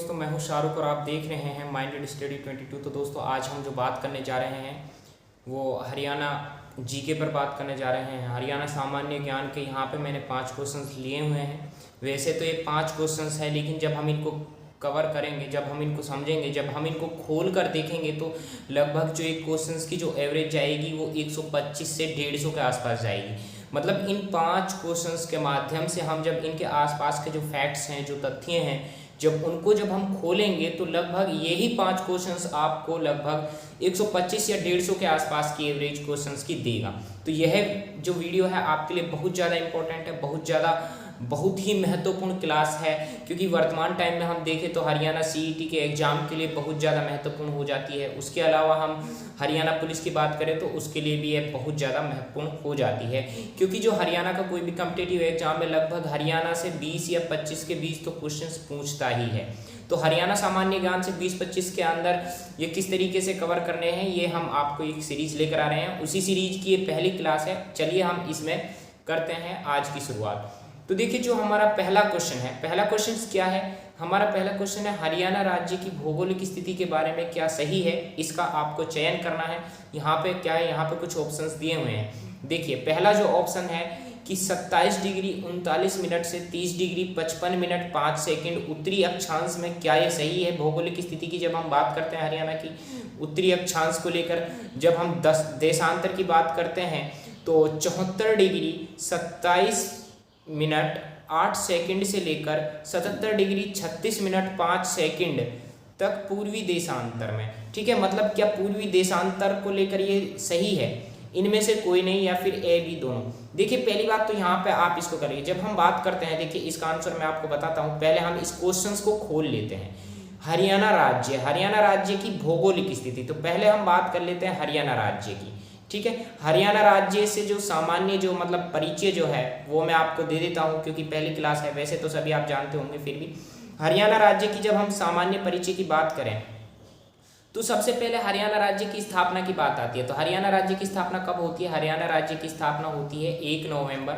दोस्तों, मैं हूं शाहरुख और आप देख रहे हैं माइंडेड स्टडी 22। तो दोस्तों, आज हम जो बात करने जा रहे हैं वो हरियाणा जीके पर बात करने जा रहे हैं। हरियाणा सामान्य ज्ञान के यहाँ पे मैंने 5 क्वेश्चंस लिए हुए हैं। वैसे तो ये 5 क्वेश्चंस हैं, लेकिन जब हम इनको कवर करेंगे, जब हम इनको समझेंगे, जब हम इनको खोल कर देखेंगे तो लगभग जो एक क्वेश्चंस की जो एवरेज जाएगी वो 125 से 150 के आसपास जाएगी। मतलब इन 5 क्वेश्चंस के माध्यम से हम जब इनके आसपास के जो फैक्ट्स हैं, जो तथ्य हैं, जब हम खोलेंगे तो लगभग यही 5 क्वेश्चंस आपको लगभग 125 या 150 के आसपास की एवरेज क्वेश्चंस की देगा। तो यह जो वीडियो है आपके लिए बहुत ज़्यादा इंपॉर्टेंट है, बहुत ही महत्वपूर्ण क्लास है, क्योंकि वर्तमान टाइम में हम देखें तो हरियाणा सीईटी के एग्ज़ाम के लिए बहुत ज़्यादा महत्वपूर्ण हो जाती है। उसके अलावा हम हरियाणा पुलिस की बात करें तो उसके लिए भी यह बहुत ज़्यादा महत्वपूर्ण हो जाती है, क्योंकि जो हरियाणा का कोई भी कॉम्पिटिटिव एग्जाम में लगभग हरियाणा से 20 या 25 के बीच तो क्वेश्चंस पूछता ही है। तो हरियाणा सामान्य ज्ञान से 20-25 के अंदर ये किस तरीके से कवर करने हैं, ये हम आपको एक सीरीज लेकर आ रहे हैं। उसी सीरीज की ये पहली क्लास है। चलिए हम इसमें करते हैं आज की शुरुआत। तो देखिए, जो हमारा पहला क्वेश्चन है, पहला क्वेश्चन क्या है? हमारा पहला क्वेश्चन है हरियाणा राज्य की भौगोलिक स्थिति के बारे में क्या सही है, इसका आपको चयन करना है। यहाँ पे क्या है, यहाँ पे कुछ ऑप्शंस दिए हुए हैं। देखिए, पहला जो ऑप्शन है कि 27 डिग्री 39 मिनट से 30 डिग्री 55 मिनट 5 सेकंड उत्तरी अक्षांश में, क्या ये सही है? भौगोलिक स्थिति की जब हम बात करते हैं हरियाणा की उत्तरी अक्षांश को लेकर, जब हम 10 देशांतर की बात करते हैं तो 74 डिग्री 27 मिनट 8 सेकंड से लेकर 77 डिग्री 36 मिनट 5 सेकंड तक पूर्वी देशांतर में। ठीक है, मतलब क्या पूर्वी देशांतर को लेकर ये सही है? इनमें से कोई नहीं, या फिर ए बी दोनों। देखिए, पहली बात तो यहाँ पे आप इसको करिए। जब हम बात करते हैं, देखिए इसका आंसर मैं आपको बताता हूँ। पहले हम इस क्वेश्चन को खोल लेते हैं। हरियाणा राज्य की भौगोलिक स्थिति, तो पहले हम बात कर लेते हैं हरियाणा राज्य की। ठीक है, हरियाणा राज्य से जो सामान्य जो मतलब परिचय जो है वो मैं आपको दे देता हूँ, क्योंकि पहली क्लास है। वैसे तो सभी आप जानते होंगे, फिर भी हरियाणा राज्य की जब हम सामान्य परिचय की बात करें तो सबसे पहले हरियाणा राज्य की स्थापना की बात आती है। तो हरियाणा राज्य की स्थापना कब होती है? हरियाणा राज्य की स्थापना होती है 1 नवंबर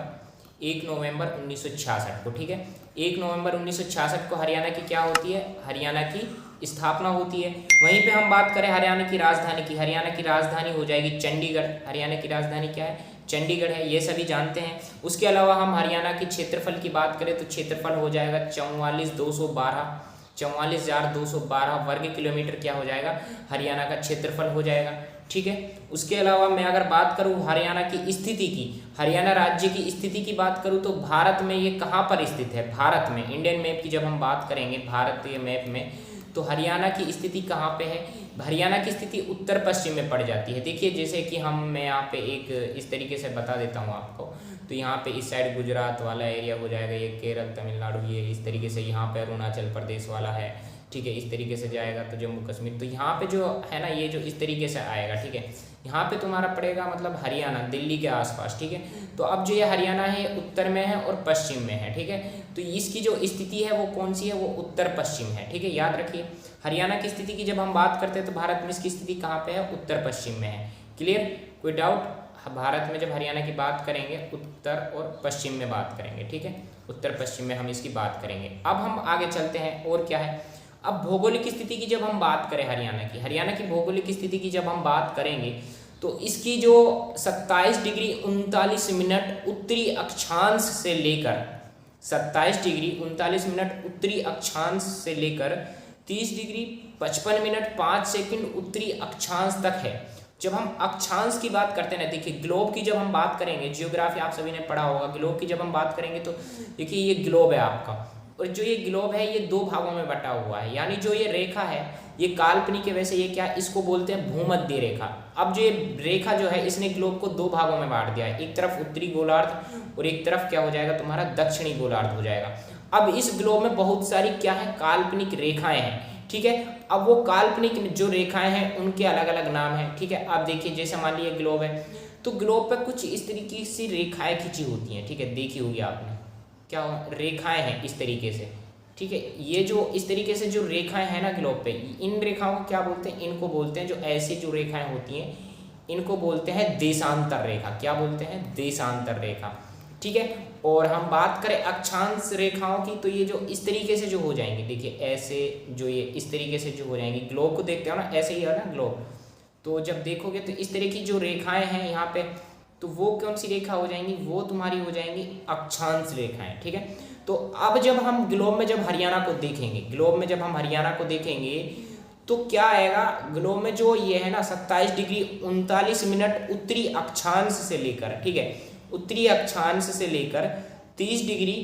1966 को। ठीक है, 1 नवंबर 1966 को हरियाणा की क्या होती है? हरियाणा की स्थापना होती है। वहीं पे हम बात करें हरियाणा की राजधानी की, हरियाणा की राजधानी हो जाएगी चंडीगढ़। हरियाणा की राजधानी क्या है? चंडीगढ़ है, ये सभी जानते हैं। उसके अलावा हम हरियाणा के क्षेत्रफल की बात करें तो क्षेत्रफल हो जाएगा 44,212 वर्ग किलोमीटर क्या हो जाएगा? हरियाणा का क्षेत्रफल हो जाएगा। ठीक है, उसके अलावा मैं अगर बात करूं हरियाणा की स्थिति की, हरियाणा राज्य की स्थिति की बात करूं तो भारत में ये कहाँ पर स्थित है? भारत में, इंडियन मैप की जब हम बात करेंगे भारतीय मैप में, तो हरियाणा की स्थिति कहाँ पे है? हरियाणा की स्थिति उत्तर पश्चिम में पड़ जाती है। देखिए, जैसे कि मैं यहाँ पे एक इस तरीके से बता देता हूँ आपको। तो यहाँ पे इस साइड गुजरात वाला एरिया हो जाएगा, ये केरल तमिलनाडु, ये इस तरीके से यहाँ पे अरुणाचल प्रदेश वाला है। ठीक है, इस तरीके से जाएगा तो जम्मू कश्मीर, तो यहाँ पे जो है ना, ये जो इस तरीके से आएगा। ठीक है, यहाँ पे तुम्हारा पड़ेगा मतलब हरियाणा, दिल्ली के आसपास। ठीक है, तो अब जो ये हरियाणा है उत्तर में है और पश्चिम में है। ठीक है, तो इसकी जो स्थिति है वो कौन सी है? वो उत्तर पश्चिम है। ठीक है, याद रखिए, हरियाणा की स्थिति की जब हम बात करते हैं तो भारत में इसकी स्थिति कहाँ पे है? उत्तर पश्चिम में है। क्लियर? कोई डाउट? भारत में जब हरियाणा की बात करेंगे उत्तर और पश्चिम में बात करेंगे। ठीक है, उत्तर पश्चिम में हम इसकी बात करेंगे। अब हम आगे चलते हैं, और क्या है? अब भौगोलिक स्थिति की जब हम बात करें हरियाणा की भौगोलिक स्थिति की जब हम बात करेंगे तो इसकी जो 27 डिग्री 39 मिनट उत्तरी अक्षांश से लेकर 27 डिग्री 39 मिनट उत्तरी अक्षांश से लेकर 30 डिग्री 55 मिनट 5 सेकंड उत्तरी अक्षांश तक है। जब हम अक्षांश की बात करते हैं ना, देखिए ग्लोब की जब हम बात करेंगे, जियोग्राफी आप सभी ने पढ़ा होगा, ग्लोब की जब हम बात करेंगे तो देखिए ये ग्लोब है आपका, और जो ये ग्लोब है ये 2 भागों में बटा हुआ है। यानी जो ये रेखा है ये काल्पनिक है, वैसे ये क्या, इसको बोलते हैं भूमध्य रेखा। अब जो ये रेखा जो है इसने ग्लोब को 2 भागों में बांट दिया है, एक तरफ उत्तरी गोलार्ध और एक तरफ क्या हो जाएगा तुम्हारा दक्षिणी गोलार्ध हो जाएगा। अब इस ग्लोब में बहुत सारी क्या है, काल्पनिक रेखाएं हैं। ठीक है, अब वो काल्पनिक जो रेखाएं हैं उनके अलग अलग नाम हैं। ठीक है, आप देखिए, जैसे मान लीजिए ग्लोब है तो ग्लोब पर कुछ इस तरीके से रेखाएं खींची होती हैं। ठीक है, देखी होगी आपने, क्या रेखाएं हैं इस तरीके से। ठीक है, ये जो इस तरीके से जो रेखाएं हैं ना ग्लोब पे, इन रेखाओं को क्या बोलते हैं? इनको बोलते हैं, जो ऐसी जो रेखाएं होती हैं इनको बोलते हैं देशांतर रेखा। क्या बोलते हैं? देशांतर रेखा। ठीक है। और हम बात करें अक्षांश रेखाओं की, तो ये जो इस तरीके से जो हो जाएंगे, देखिए ऐसे जो ये इस तरीके से जो हो जाएंगी, ग्लोब को देखते हो ना, ऐसे ही है ना ग्लोब, तो जब देखोगे तो इस तरह की जो रेखाएं हैं यहाँ पे, तो वो कौन सी रेखा हो जाएंगी, वो तुम्हारी हो जाएंगी अक्षांश रेखाएं, ठीक है। तो अब जब हम ग्लोब में जब हरियाणा को देखेंगे, ग्लोब में जब हम हरियाणा को देखेंगे तो क्या आएगा, ग्लोब में जो ये है ना 27 डिग्री 39 मिनट उत्तरी अक्षांश से लेकर, ठीक है, उत्तरी अक्षांश से लेकर 30 डिग्री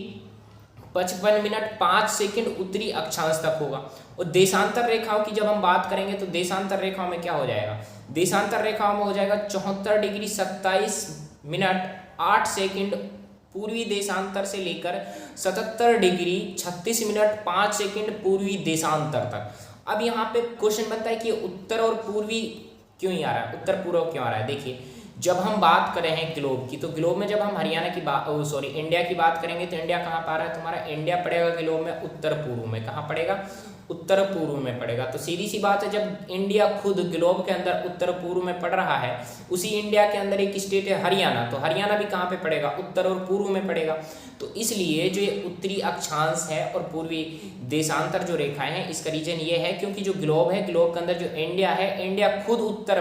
55 मिनट 5 सेकंड उत्तरी अक्षांश तक होगा। और देशांतर रेखाओं की जब हम बात करेंगे तो देशांतर रेखाओं में क्या हो जाएगा, देशांतर रेखाओं में हो जाएगा 74 डिग्री 27 मिनट 8 सेकंड पूर्वी देशांतर से लेकर 77 डिग्री 36 मिनट 5 सेकंड पूर्वी देशांतर तक। अब यहाँ पे क्वेश्चन बनता है कि उत्तर और पूर्वी क्यों ही आ रहा है, उत्तर पूर्व क्यों आ रहा है। देखिए जब हम बात कर रहे हैं ग्लोब की, तो ग्लोब में जब हम हरियाणा की बात इंडिया की बात करेंगे तो इंडिया कहाँ पा रहा है तुम्हारा, इंडिया पड़ेगा ग्लोब में उत्तर पूर्व में, कहाँ पड़ेगा, उत्तर पूर्व में पड़ेगा। तो सीधी सी बात है, जब इंडिया खुद ग्लोब के अंदर उत्तर पूर्व में पड़ रहा है, उसी इंडिया के अंदर एक स्टेट है हरियाणा, तो हरियाणा भी कहाँ पे पड़ेगा, उत्तर और पूर्व में पड़ेगा। तो इसलिए जो ये उत्तरी अक्षांश है और पूर्वी देशांतर जो रेखाएं हैं, इसका रीजन ये है क्योंकि जो ग्लोब है, ग्लोब के अंदर जो इंडिया है, इंडिया खुद उत्तर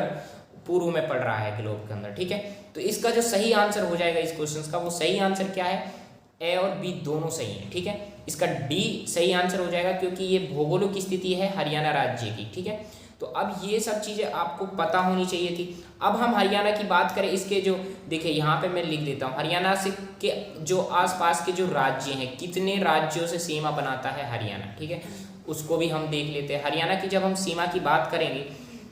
पूर्व में पड़ रहा है ग्लोब के अंदर, ठीक है। तो इसका जो सही आंसर हो जाएगा इस क्वेश्चन का, वो सही आंसर क्या है, ए और बी दोनों सही है, ठीक है। इसका डी सही आंसर हो जाएगा क्योंकि ये भौगोलिक स्थिति है हरियाणा राज्य की, ठीक है। तो अब ये सब चीज़ें आपको पता होनी चाहिए थी। अब हम हरियाणा की बात करें, इसके जो देखिए यहाँ पे मैं लिख देता हूँ, हरियाणा से के जो आसपास के जो राज्य हैं, कितने राज्यों से सीमा बनाता है हरियाणा, ठीक है, उसको भी हम देख लेते हैं। हरियाणा की जब हम सीमा की बात करेंगे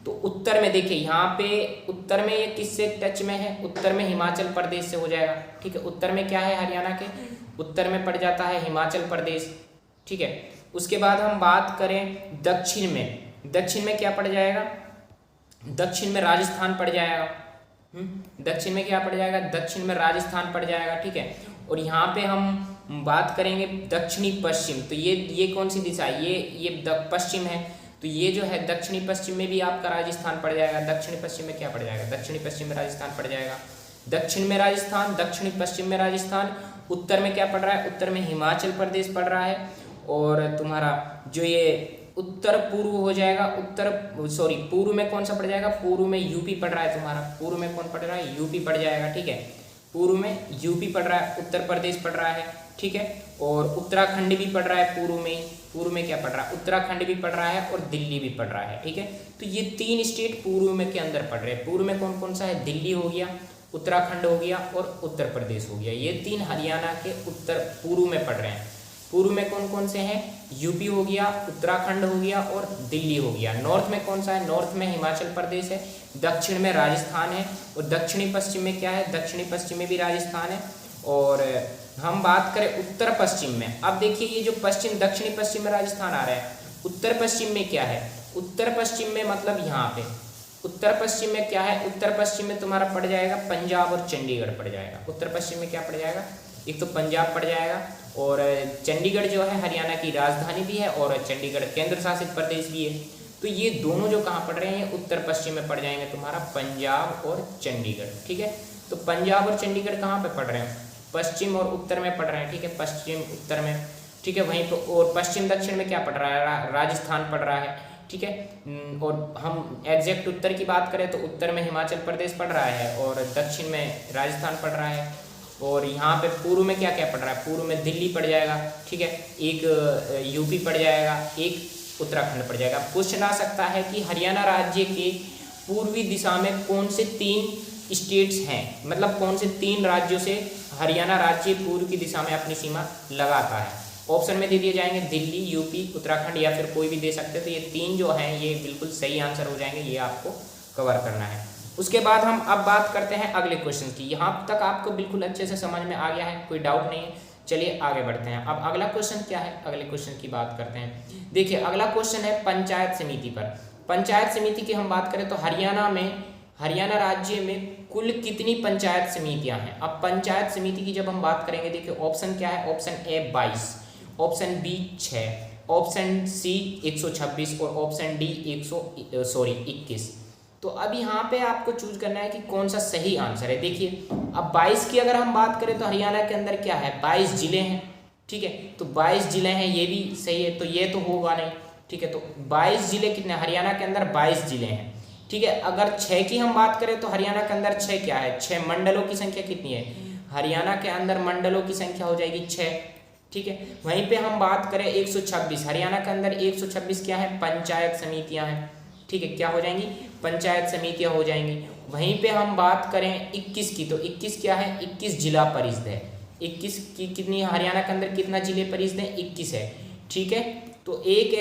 तो उत्तर में देखिए यहाँ पे उत्तर में ये किससे टच में है, उत्तर में हिमाचल प्रदेश से हो जाएगा, ठीक है। उत्तर में क्या है हरियाणा के, उत्तर में पड़ जाता है हिमाचल प्रदेश, ठीक है। उसके बाद हम बात करें दक्षिण में, दक्षिण में क्या पड़ जाएगा, दक्षिण में राजस्थान पड़ जाएगा, दक्षिण में क्या पड़ जाएगा, दक्षिण में राजस्थान पड़ जाएगा, ठीक है। और यहाँ पे हम बात करेंगे दक्षिणी पश्चिम, तो ये कौन सी दिशा है, ये पश्चिम है, तो ये जो है दक्षिणी पश्चिम में भी आपका राजस्थान पड़ जाएगा। दक्षिणी पश्चिम में क्या पड़ जाएगा, दक्षिणी पश्चिम में राजस्थान पड़ जाएगा, दक्षिण में राजस्थान, दक्षिणी पश्चिम में राजस्थान। उत्तर में क्या पड़ रहा है, उत्तर में हिमाचल प्रदेश पड़ रहा है। और तुम्हारा जो ये उत्तर पूर्व हो जाएगा, पूर्व में कौन सा पड़ जाएगा, पूर्व में यूपी पड़ रहा है तुम्हारा, पूर्व में कौन पड़ रहा है, यूपी पड़ जाएगा, ठीक है। पूर्व में यूपी पड़ रहा है, उत्तर प्रदेश पड़ रहा है, ठीक है। और उत्तराखंड भी पड़ रहा है पूर्व में, पूर्व में क्या पड़ रहा है, उत्तराखंड भी पड़ रहा है और दिल्ली भी पड़ रहा है, ठीक है। तो ये 3 स्टेट पूर्व में के अंदर पड़ रहे हैं। पूर्व में कौन कौन सा है, दिल्ली हो गया, उत्तराखंड हो गया और उत्तर प्रदेश हो गया। ये 3 हरियाणा के उत्तर पूर्व में पड़ रहे हैं। पूर्व में कौन कौन से हैं, यूपी हो गया, उत्तराखंड हो गया और दिल्ली हो गया। नॉर्थ में कौन सा है, नॉर्थ में हिमाचल प्रदेश है, दक्षिण में राजस्थान है और दक्षिणी पश्चिम में क्या है, दक्षिणी पश्चिम में भी राजस्थान है। और हम बात करें उत्तर पश्चिम में, अब देखिए ये जो पश्चिम दक्षिणी पश्चिम में राजस्थान आ रहा है, उत्तर पश्चिम में क्या है, उत्तर पश्चिम में मतलब यहाँ पे उत्तर पश्चिम में क्या है, उत्तर पश्चिम में तुम्हारा पड़ जाएगा पंजाब और चंडीगढ़ पड़ जाएगा। उत्तर पश्चिम में क्या पड़ जाएगा, एक तो पंजाब पड़ जाएगा और चंडीगढ़ जो है हरियाणा की राजधानी भी है और चंडीगढ़ केंद्र शासित प्रदेश भी है। तो ये दोनों जो कहाँ पड़ रहे हैं, उत्तर पश्चिम में पड़ जाएंगे तुम्हारा पंजाब और चंडीगढ़, ठीक है। तो पंजाब और चंडीगढ़ कहाँ पे पड़ रहे हैं, पश्चिम और उत्तर में पड़ रहे हैं, ठीक है, पश्चिम उत्तर में, ठीक है। वहीं पर और पश्चिम दक्षिण में क्या पड़ रहा है, राजस्थान पड़ रहा है, ठीक है। और हम एग्जैक्ट उत्तर की बात करें तो उत्तर में हिमाचल प्रदेश पड़ रहा है और दक्षिण में राजस्थान पड़ रहा है। और यहाँ पे पूर्व में क्या क्या पड़ रहा है, पूर्व में दिल्ली पड़ जाएगा, ठीक है, एक यूपी पड़ जाएगा, एक उत्तराखंड पड़ जाएगा। क्वेश्चन आ सकता है कि हरियाणा राज्य के पूर्वी दिशा में कौन से 3 स्टेट्स हैं, मतलब कौन से 3 राज्यों से हरियाणा राज्य पूर्व की दिशा में अपनी सीमा लगाता है। ऑप्शन में दे दिए जाएंगे दिल्ली, यूपी, उत्तराखंड या फिर कोई भी दे सकते हैं। तो ये 3 जो हैं ये बिल्कुल सही आंसर हो जाएंगे, ये आपको कवर करना है। उसके बाद हम अब बात करते हैं अगले क्वेश्चन की। यहाँ तक आपको बिल्कुल अच्छे से समझ में आ गया है, कोई डाउट नहीं है। चलिए आगे बढ़ते हैं। अब अगला क्वेश्चन क्या है, अगले क्वेश्चन की बात करते हैं। देखिए अगला क्वेश्चन है पंचायत समिति पर। पंचायत समिति की हम बात करें तो हरियाणा राज्य में कुल कितनी पंचायत समितियां हैं। अब पंचायत समिति की जब हम बात करेंगे, देखिए ऑप्शन क्या है, option A 22, option B 6, option C 126 और ऑप्शन डी 21। तो अब यहाँ पे आपको चूज करना है कि कौन सा सही आंसर है। देखिए अब 22 की अगर हम बात करें तो हरियाणा के अंदर क्या है, 22 जिले हैं, ठीक है, तो 22 जिले हैं, ये भी सही है, तो ये तो होगा नहीं, ठीक है। तो 22 जिले कितने, हरियाणा के अंदर 22 जिले हैं, ठीक है। अगर 6 की हम बात करें तो हरियाणा के अंदर 6 क्या है, 6 मंडलों की संख्या कितनी है, हरियाणा के अंदर मंडलों की संख्या हो जाएगी 6, ठीक है। वहीं पे हम बात करें 126, हरियाणा के अंदर 126 क्या है, पंचायत समितियां हैं, ठीक है, क्या हो जाएंगी, पंचायत समितियां हो जाएंगी। वहीं पे हम बात करें 21 की, तो 21 क्या है, 21 जिला परिषद है, 21 की कितनी है, हरियाणा के अंदर कितना जिले परिषद है, 21 है, ठीक है। तो एक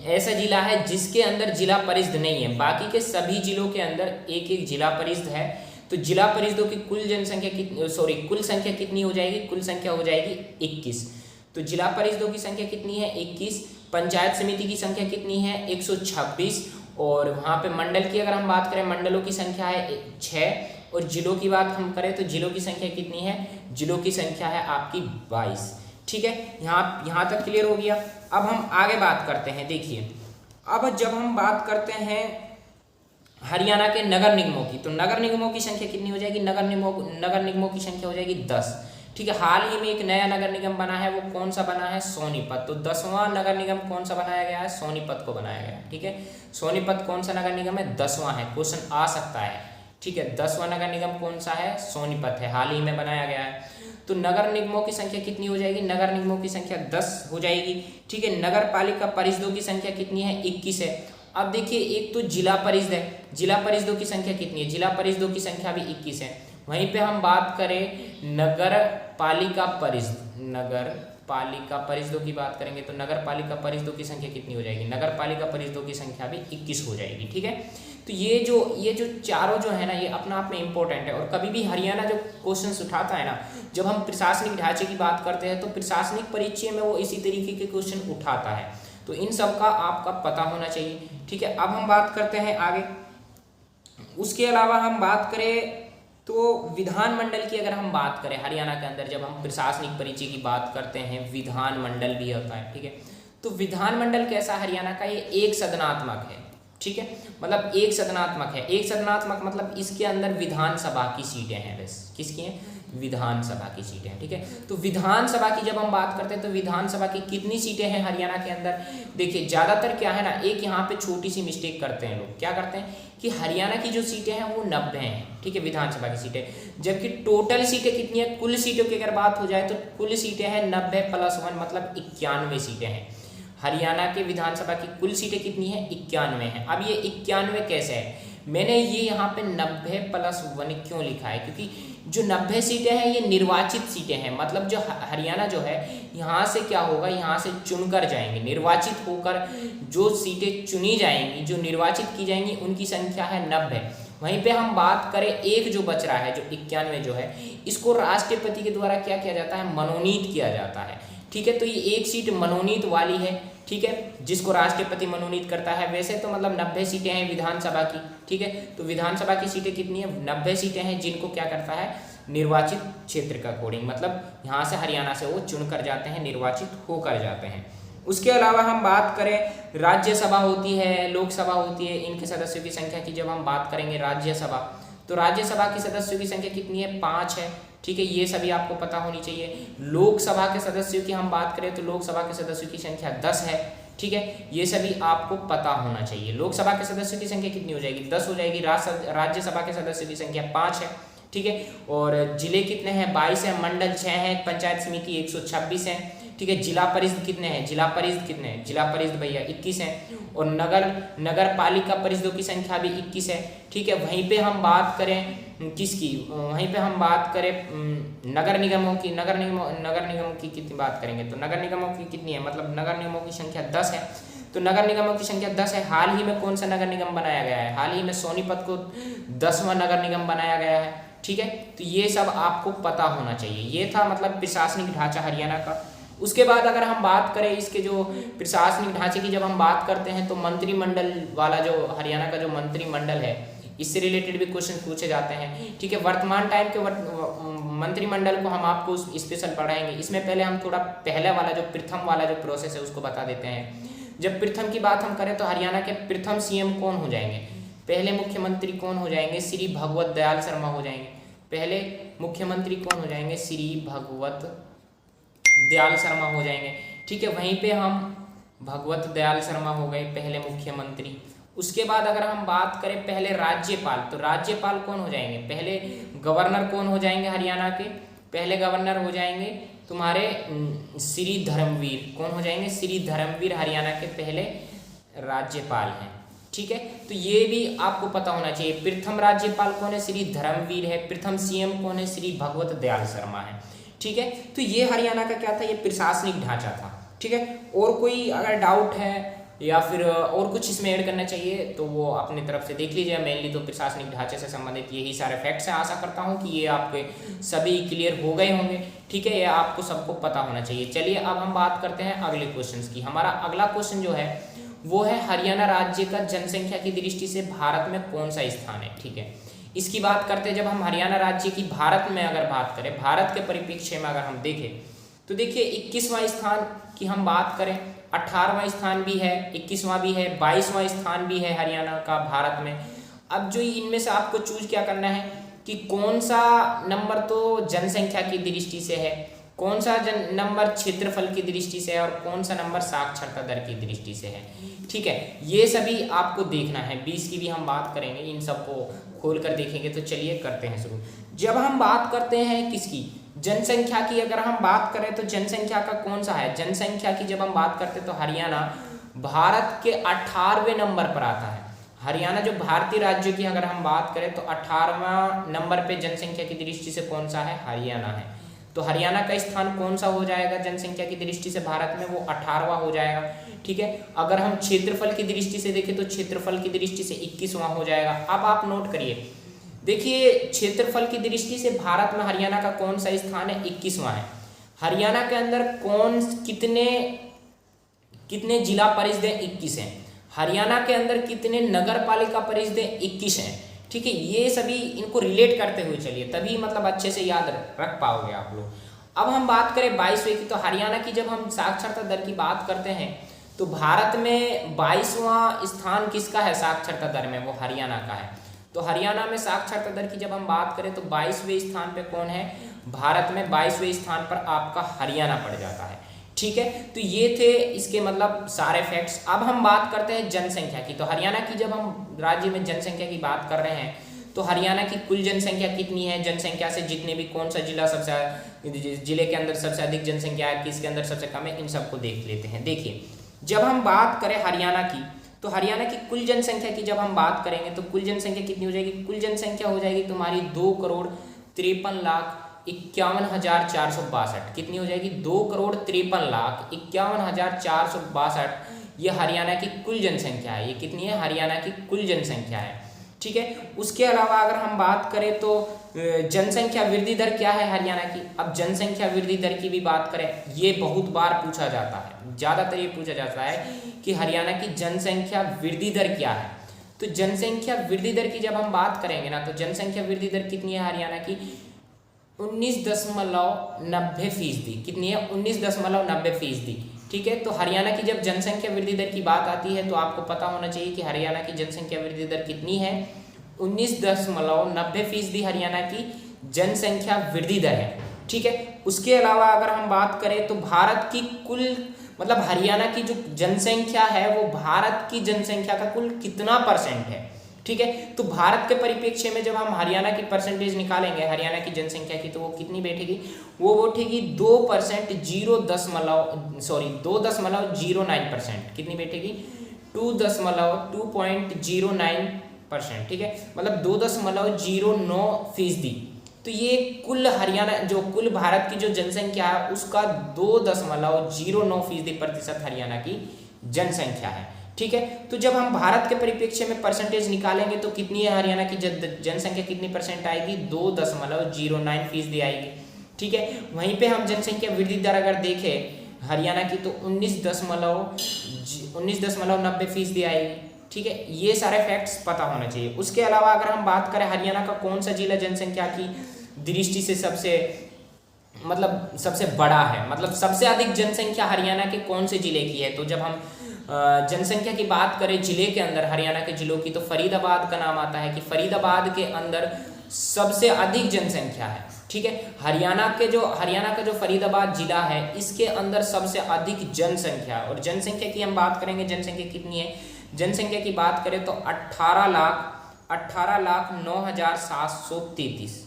ऐसा जिला है जिसके अंदर जिला परिषद नहीं है, बाकी के सभी जिलों के अंदर एक एक जिला परिषद है। तो जिला परिषदों की कुल जनसंख्या कुल संख्या कितनी हो जाएगी, कुल संख्या हो जाएगी 21। तो जिला परिषदों की संख्या कितनी है, 21, पंचायत समिति की संख्या कितनी है, 126, और वहाँ पे मंडल की अगर हम बात करें, मंडलों की संख्या है 6, और जिलों की बात हम करें तो जिलों की संख्या कितनी है, जिलों की संख्या है आपकी 22, ठीक है। यहाँ तक क्लियर हो गया। अब हम आगे बात करते हैं। देखिए अब जब हम बात करते हैं हरियाणा के नगर निगमों की, तो नगर निगमों की संख्या कितनी हो जाएगी, नगर निगमों की संख्या हो जाएगी 10, ठीक है। हाल ही में एक नया नगर निगम बना है, वो कौन सा बना है, सोनीपत। तो 10वां नगर निगम कौन सा बनाया गया है, सोनीपत को बनाया गया है, ठीक है। सोनीपत कौन सा नगर निगम है, 10वां है, क्वेश्चन आ सकता है, ठीक है। 10वां नगर निगम कौन सा है, सोनीपत है, हाल ही में बनाया गया है। तो नगर निगमों की संख्या कितनी हो जाएगी, नगर निगमों की संख्या 10 हो जाएगी, ठीक है। नगर पालिका परिषदों की संख्या कितनी है, 21 है। अब देखिए एक तो जिला परिषद है, जिला परिषदों की संख्या कितनी है, जिला परिषदों की संख्या भी 21 है। वहीं पे हम बात करें नगर पालिका परिषदों की बात करेंगे तो नगर पालिका परिषदों की संख्या कितनी हो जाएगी, नगर पालिका परिषदों की संख्या भी 21 हो जाएगी, ठीक है। तो ये जो चारों जो है ना, ये अपना आप में इंपॉर्टेंट है। और कभी भी हरियाणा जो क्वेश्चंस उठाता है ना, जब हम प्रशासनिक ढांचे की बात करते हैं तो प्रशासनिक परिचय में वो इसी तरीके के क्वेश्चन उठाता है, तो इन सब का आपका पता होना चाहिए, ठीक है। अब हम बात करते हैं आगे। उसके अलावा हम बात करें तो विधानमंडल की अगर हम बात करें, हरियाणा के अंदर जब हम प्रशासनिक परिचय की बात करते हैं, विधानमंडल भी होता है, ठीक है। तो विधानमंडल कैसा, हरियाणा का ये एक सदनात्मक है, ठीक है, मतलब एक सदनात्मक है। एक सदनात्मक मतलब इसके अंदर विधानसभा की सीटें हैं, बस किसकी हैं, विधानसभा की सीटें हैं, ठीक है। तो विधानसभा की जब हम बात करते हैं तो विधानसभा की कितनी सीटें हैं हरियाणा के अंदर, देखिए ज़्यादातर क्या है ना, एक यहाँ पे छोटी सी मिस्टेक करते हैं लोग, क्या करते हैं कि हरियाणा की जो सीटें हैं वो 90 हैं, ठीक है, विधानसभा की सीटें, जबकि टोटल सीटें कितनी है, कुल सीटों की अगर बात हो जाए तो कुल सीटें हैं 90 + 1 मतलब 91 सीटें हैं। हरियाणा के विधानसभा की कुल सीटें कितनी है, 91 हैं। अब ये 91 कैसे है, मैंने ये यहाँ पे 90 + 1 क्यों लिखा है, क्योंकि जो 90 सीटें हैं ये निर्वाचित सीटें हैं, मतलब जो हरियाणा जो है यहाँ से क्या होगा, यहाँ से चुनकर जाएंगे, निर्वाचित होकर जो सीटें चुनी जाएंगी, जो निर्वाचित की जाएंगी, उनकी संख्या है 90। वहीं पे हम बात करें एक जो बच रहा है, जो 91 जो है, इसको राष्ट्रपति के द्वारा क्या किया जाता है, मनोनीत किया जाता है, ठीक है। तो ये एक सीट मनोनीत वाली है, ठीक है, जिसको राष्ट्रपति मनोनीत करता है। वैसे तो मतलब 90 सीटें हैं विधानसभा की, ठीक है। तो विधानसभा की सीटें कितनी है, 90 सीटें हैं, जिनको क्या करता है, निर्वाचित क्षेत्र का अकॉर्डिंग, मतलब यहाँ से हरियाणा से वो चुनकर जाते हैं, निर्वाचित होकर जाते हैं। उसके अलावा हम बात करें राज्यसभा होती है, लोकसभा होती है, इनके सदस्यों की संख्या की जब हम बात करेंगे राज्यसभा, तो राज्यसभा की सदस्यों की संख्या कितनी है, 5 है, ठीक है, ये सभी आपको पता होनी चाहिए। लोकसभा के सदस्यों की हम बात करें तो लोकसभा के सदस्यों की संख्या 10 है, ठीक है, ये सभी आपको पता होना चाहिए। लोकसभा के सदस्यों की संख्या कितनी हो जाएगी, 10 हो जाएगी। राज्यसभा के सदस्यों की संख्या 5 है, ठीक है। और जिले कितने हैं, 22 है, मंडल 6 है, पंचायत समिति 126 है, ठीक है। जिला परिषद कितने हैं, जिला परिषद कितने हैं, जिला परिषद भैया 21 हैं। और नगर पालिका परिषदों की संख्या भी 21 है, ठीक है। वहीं पे हम बात करें किसकी, वहीं पे हम बात करें नगर निगमों की, नगर निगमों की कितनी बात करेंगे तो नगर निगमों की कितनी है, मतलब नगर निगमों की संख्या 10 है। तो नगर निगमों की संख्या 10 है। हाल ही में कौन सा नगर निगम बनाया गया है, हाल ही में सोनीपत को 10वां नगर निगम बनाया गया है, ठीक है। तो ये सब आपको पता होना चाहिए। ये था मतलब प्रशासनिक ढांचा हरियाणा का। उसके बाद अगर हम बात करें इसके जो प्रशासनिक ढांचे की जब हम बात करते हैं तो मंत्रिमंडल वाला जो हरियाणा का जो मंत्रिमंडल है, इससे रिलेटेड भी क्वेश्चन पूछे जाते हैं, ठीक है। वर्तमान टाइम के मंत्रिमंडल को हम आपको स्पेशल पढ़ाएंगे। इसमें पहले हम थोड़ा पहले वाला जो प्रथम वाला जो प्रोसेस है उसको बता देते हैं। जब प्रथम की बात हम करें तो हरियाणा के प्रथम सीएम कौन हो जाएंगे, पहले मुख्यमंत्री कौन हो जाएंगे, श्री भगवत दयाल शर्मा हो जाएंगे। पहले मुख्यमंत्री कौन हो जाएंगे, श्री भगवत दयाल शर्मा हो जाएंगे। ठीक है, वहीं पे हम भगवत दयाल शर्मा हो गए पहले मुख्यमंत्री। उसके बाद अगर हम बात करें पहले राज्यपाल, तो राज्यपाल कौन हो जाएंगे, पहले गवर्नर कौन हो जाएंगे हरियाणा के, पहले गवर्नर हो जाएंगे तुम्हारे श्री धर्मवीर। कौन हो जाएंगे, श्री धर्मवीर हरियाणा के पहले राज्यपाल हैं। ठीक है, तो ये भी आपको पता होना चाहिए। प्रथम राज्यपाल कौन है, श्री धर्मवीर है। प्रथम सीएम कौन है, श्री भगवत दयाल शर्मा है। ठीक है, तो ये हरियाणा का क्या था, ये प्रशासनिक ढांचा था। ठीक है, और कोई अगर डाउट है या फिर और कुछ इसमें ऐड करना चाहिए तो वो अपनी तरफ से देख लीजिए। मेनली तो प्रशासनिक ढांचे से संबंधित यही सारे फैक्ट्स हैं। आशा करता हूँ कि ये आपके सभी क्लियर हो गए होंगे। ठीक है, ये आपको सबको पता होना चाहिए। चलिए अब हम बात करते हैं अगले क्वेश्चन की। हमारा अगला क्वेश्चन जो है वो है हरियाणा राज्य का जनसंख्या की दृष्टि से भारत में कौन सा स्थान है। ठीक है, इसकी बात करते हैं। जब हम हरियाणा राज्य की भारत में अगर बात करें, भारत के परिप्रेक्ष्य में अगर हम देखें तो देखिए 21वां स्थान की हम बात करें, 18वां स्थान भी है, 21वां भी है, 22वां स्थान भी है हरियाणा का भारत में। अब जो इनमें से आपको चूज क्या करना है कि कौन सा नंबर तो जनसंख्या की दृष्टि से है, कौन सा नंबर क्षेत्रफल की दृष्टि से है और कौन सा नंबर साक्षरता दर की दृष्टि से है। ठीक है, ये सभी आपको देखना है। 20 की भी हम बात करेंगे, इन सबको खोल कर देखेंगे। तो चलिए करते हैं शुरू। जब हम बात करते हैं किसकी, जनसंख्या की अगर हम बात करें तो जनसंख्या का कौन सा है, जनसंख्या की जब हम बात करते हैं तो हरियाणा भारत के 18वें नंबर पर आता है। हरियाणा जो भारतीय राज्य की अगर हम बात करें तो 18वां नंबर पे जनसंख्या की दृष्टि से कौन सा है, हरियाणा है। तो हरियाणा का स्थान कौन सा हो जाएगा जनसंख्या की दृष्टि से भारत में, वो 18वां हो जाएगा। ठीक है, अगर हम क्षेत्रफल की दृष्टि से देखें तो क्षेत्रफल की दृष्टि से 21वां हो जाएगा। अब आप नोट करिए, देखिए क्षेत्रफल की दृष्टि से भारत में हरियाणा का कौन सा स्थान है, 21वां है। हरियाणा के अंदर कितने जिला परिषद 21 हैं। हरियाणा के अंदर कितने नगर पालिका परिषद 21 हैं। ठीक है, ये सभी इनको रिलेट करते हुए चलिए, तभी मतलब अच्छे से याद रख पाओगे आप लोग। अब हम बात करें 22वें की, तो हरियाणा की जब हम साक्षरता दर की बात करते हैं तो भारत में 22वां स्थान किसका है साक्षरता दर में, वो हरियाणा का है। तो हरियाणा में साक्षरता दर की जब हम बात करें तो 22वें स्थान पे कौन है, भारत में 22वें स्थान पर आपका हरियाणा पड़ जाता है। ठीक है, तो ये थे इसके मतलब सारे फैक्ट्स। अब हम बात करते हैं जनसंख्या की। तो हरियाणा की जब हम राज्य में जनसंख्या की बात कर रहे हैं तो हरियाणा की कुल जनसंख्या कितनी है, जनसंख्या से जितने भी कौन सा जिला सबसे, जिले के अंदर सबसे अधिक जनसंख्या है, किसके अंदर सबसे कम है, इन सबको देख लेते हैं। देखिए जब हम बात करें हरियाणा की, तो हरियाणा की कुल जनसंख्या की जब हम बात करेंगे तो कुल जनसंख्या कितनी हो जाएगी, कुल जनसंख्या हो जाएगी तुम्हारी 2,53,51,462। कितनी हो जाएगी, 2,53,51,462। ये हरियाणा की कुल जनसंख्या है। ये कितनी है, हरियाणा की कुल जनसंख्या है। ठीक है, उसके अलावा अगर हम बात करें तो जनसंख्या वृद्धि दर क्या है हरियाणा की। अब जनसंख्या वृद्धि दर की भी बात करें, ये बहुत बार पूछा जाता है, ज़्यादातर ये पूछा जाता है कि हरियाणा की जनसंख्या वृद्धि दर क्या है। तो जनसंख्या वृद्धि दर की जब हम बात करेंगे ना, तो जनसंख्या वृद्धि दर कितनी है हरियाणा की, 19.90%। कितनी है, 19.90%। ठीक है, तो हरियाणा की जब जनसंख्या वृद्धि दर की बात आती है तो आपको पता होना चाहिए कि हरियाणा की जनसंख्या वृद्धि दर कितनी है, 19.90% हरियाणा की जनसंख्या वृद्धि दर है। ठीक है, उसके अलावा अगर हम बात करें तो भारत की कुल मतलब हरियाणा की जो जनसंख्या है वो भारत की जनसंख्या का कुल कितना परसेंट है। ठीक है, तो भारत के परिप्रेक्ष्य में जब हम हरियाणा की परसेंटेज निकालेंगे हरियाणा की जनसंख्या की, तो वो कितनी बैठेगी, वो बैठेगी 2%, 2.09%। कितनी बैठेगी, 2.09%। ठीक है, मतलब 2.09%। तो ये कुल हरियाणा जो कुल भारत की जो जनसंख्या है उसका 2.09% हरियाणा की जनसंख्या है। ठीक है, तो जब हम भारत के परिप्रेक्ष्य में परसेंटेज निकालेंगे तो कितनी है हरियाणा की जनसंख्या, कितनी परसेंट आएगी, 2.09% आएगी। ठीक है, वहीं पे हम जनसंख्या वृद्धि दर अगर देखें हरियाणा की तो 19.90% आएगी। ठीक है, ये सारे फैक्ट्स पता होना चाहिए। उसके अलावा अगर हम बात करें हरियाणा का कौन सा जिला जनसंख्या की दृष्टि से सबसे बड़ा है, मतलब सबसे अधिक जनसंख्या हरियाणा के कौन से जिले की है, तो जब हम जनसंख्या की बात करें जिले के अंदर, हरियाणा के जिलों की, तो फरीदाबाद का नाम आता है कि फरीदाबाद के अंदर सबसे अधिक जनसंख्या है। ठीक है, हरियाणा का जो फरीदाबाद जिला है इसके अंदर सबसे अधिक जनसंख्या। और जनसंख्या की हम बात करेंगे, जनसंख्या कितनी है, जनसंख्या की बात करें तो 18,09,733।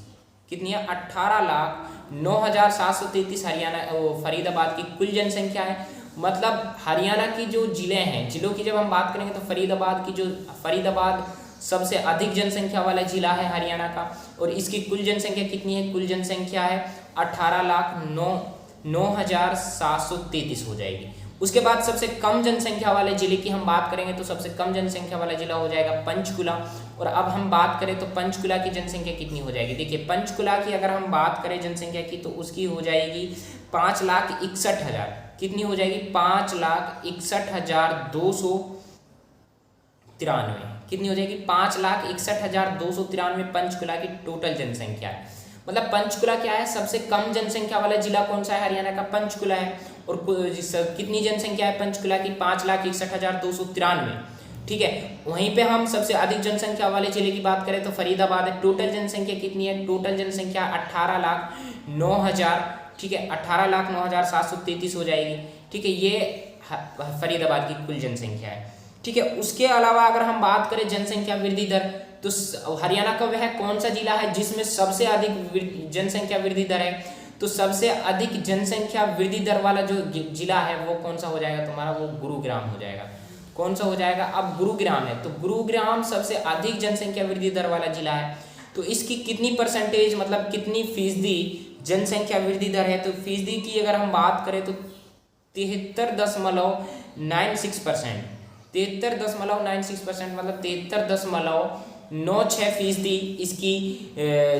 कितनी है, 18,09,733 हरियाणा फरीदाबाद की कुल जनसंख्या है। मतलब हरियाणा की जो जिले हैं, जिलों की जब हम बात करेंगे तो फरीदाबाद सबसे अधिक जनसंख्या वाला जिला है हरियाणा का। और इसकी कुल जनसंख्या कितनी है, कुल जनसंख्या है 18,09,733 हो जाएगी। उसके बाद सबसे कम जनसंख्या वाले जिले की हम बात करेंगे तो सबसे कम जनसंख्या वाला जिला हो जाएगा पंचकुला। और अब हम बात करें तो पंचकुला की जनसंख्या कितनी हो जाएगी। देखिए, पंचकुला की अगर हम बात करें जनसंख्या की तो उसकी हो जाएगी 5,61,000। कितनी हो जाएगी, 5,61,293। कितनी हो जाएगी, 5,61,293 पंचकुला की टोटल जनसंख्या है। मतलब पंचकुला क्या है, सबसे कम जनसंख्या वाला जिला कौन सा है, हरियाणा का पंचकुला है। और कितनी जनसंख्या है पंचकुला की, 5,61,293। ठीक है, वहीं पे हम सबसे अधिक जनसंख्या वाले जिले की बात करें तो फरीदाबाद है। टोटल जनसंख्या कितनी है, टोटल जनसंख्या 18,09,000। ठीक है, 18,09,733 हो जाएगी। ठीक है, ये फरीदाबाद की कुल जनसंख्या है। ठीक है, उसके अलावा अगर हम बात करें जनसंख्या वृद्धि दर, तो हरियाणा का वह कौन सा जिला है जिसमें सबसे अधिक जनसंख्या वृद्धि दर है। तो सबसे अधिक जनसंख्या वृद्धि दर वाला जो जिला है वो कौन सा हो जाएगा तुम्हारा, वो गुरुग्राम हो जाएगा। कौन सा हो जाएगा, अब गुरुग्राम है तो गुरुग्राम सबसे अधिक जनसंख्या वृद्धि दर वाला जिला है। तो इसकी कितनी परसेंटेज, मतलब कितनी फीसदी जनसंख्या वृद्धि दर है, तो फीसदी की अगर हम बात करें तो 73.96%। 73.96% मतलब 73.96% इसकी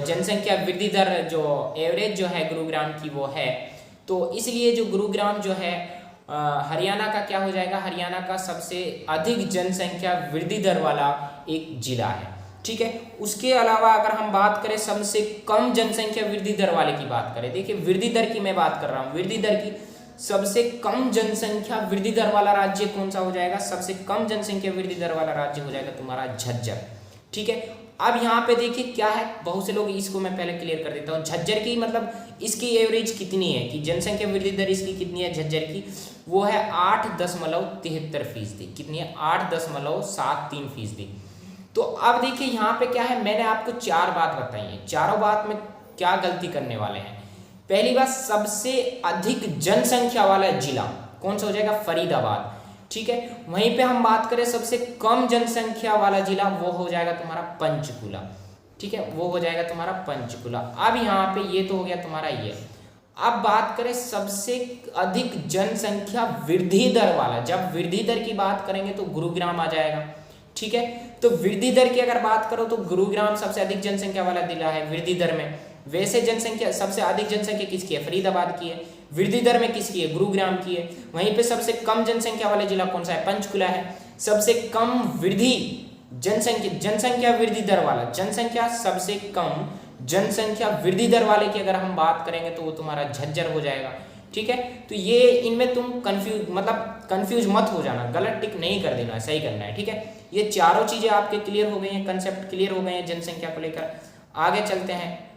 जनसंख्या वृद्धि दर जो एवरेज जो है गुरुग्राम की वो है। तो इसलिए जो गुरुग्राम जो है हरियाणा का क्या हो जाएगा, हरियाणा का सबसे अधिक जनसंख्या वृद्धि दर वाला एक जिला है। ठीक है, उसके अलावा अगर हम बात करें सबसे कम जनसंख्या वृद्धि दर वाले की बात करें, देखिए वृद्धि दर की मैं बात कर रहा हूँ, वृद्धि दर की सबसे कम जनसंख्या वृद्धि दर वाला राज्य कौन सा हो जाएगा, सबसे कम जनसंख्या वृद्धि दर वाला राज्य हो जाएगा तुम्हारा झज्जर। ठीक है, अब यहाँ पे देखिए क्या है, बहुत से लोग इसको मैं पहले क्लियर कर देता हूँ। झज्जर की मतलब इसकी एवरेज कितनी है कि जनसंख्या वृद्धि दर इसकी कितनी है झज्जर की, वो है 8.73%। कितनी है, 8.73%। तो अब देखिए यहाँ पे क्या है, मैंने आपको 4 बात बताई है, चारों बात में क्या गलती करने वाले हैं। पहली बात, सबसे अधिक जनसंख्या वाला जिला कौन सा हो जाएगा, फरीदाबाद। ठीक है, वहीं पे हम बात करें सबसे कम जनसंख्या वाला जिला वो हो जाएगा तुम्हारा पंचकुला। ठीक है, वो हो जाएगा तुम्हारा पंचकुला। अब यहाँ पे ये तो हो गया तुम्हारा ये। अब बात करें सबसे अधिक जनसंख्या वृद्धि दर वाला, जब वृद्धि दर की बात करेंगे तो गुरुग्राम आ जाएगा। ठीक है, तो वृद्धि दर की अगर बात करो तो गुरुग्राम सबसे अधिक जनसंख्या वाला जिला है वृद्धि दर में। वैसे जनसंख्या सबसे अधिक जनसंख्या किसकी है, फरीदाबाद की है। वृद्धि दर में किसकी है, गुरुग्राम की है। वहीं पे सबसे कम जनसंख्या वाला जिला कौन सा है, पंचकुला है। सबसे कम वृद्धि जनसंख्या वृद्धि दर वाला, जनसंख्या सबसे कम जनसंख्या वृद्धि दर वाले की अगर हम बात करेंगे तो वो तुम्हारा झज्जर हो जाएगा। ठीक है, तो ये इनमें तुम कंफ्यूज मत हो जाना, गलत टिक नहीं कर देना, सही करना है। ठीक है, ये चारों चीजें आपके क्लियर हो गई हैं, कंसेप्ट क्लियर हो गए हैं जनसंख्या को लेकर। आगे चलते हैं,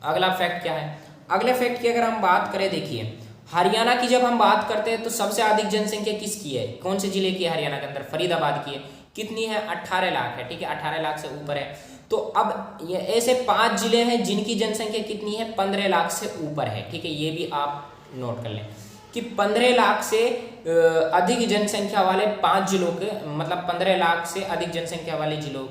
अगला फैक्ट क्या है। अगले फैक्ट की अगर हम बात करें, देखिए हरियाणा की जब हम बात करते हैं तो सबसे अधिक जनसंख्या किसकी है, कौन से जिले की है हरियाणा के अंदर, फरीदाबाद की है। कितनी है, 18 लाख है। ठीक है, 18 लाख से ऊपर है। तो अब ये ऐसे 5 जिले हैं जिनकी जनसंख्या कितनी है, 15 लाख से ऊपर है। ठीक है, ये भी आप नोट कर लें कि 15 लाख से अधिक जनसंख्या वाले 5 जिलों के, मतलब 15 लाख से अधिक जनसंख्या वाले जिलों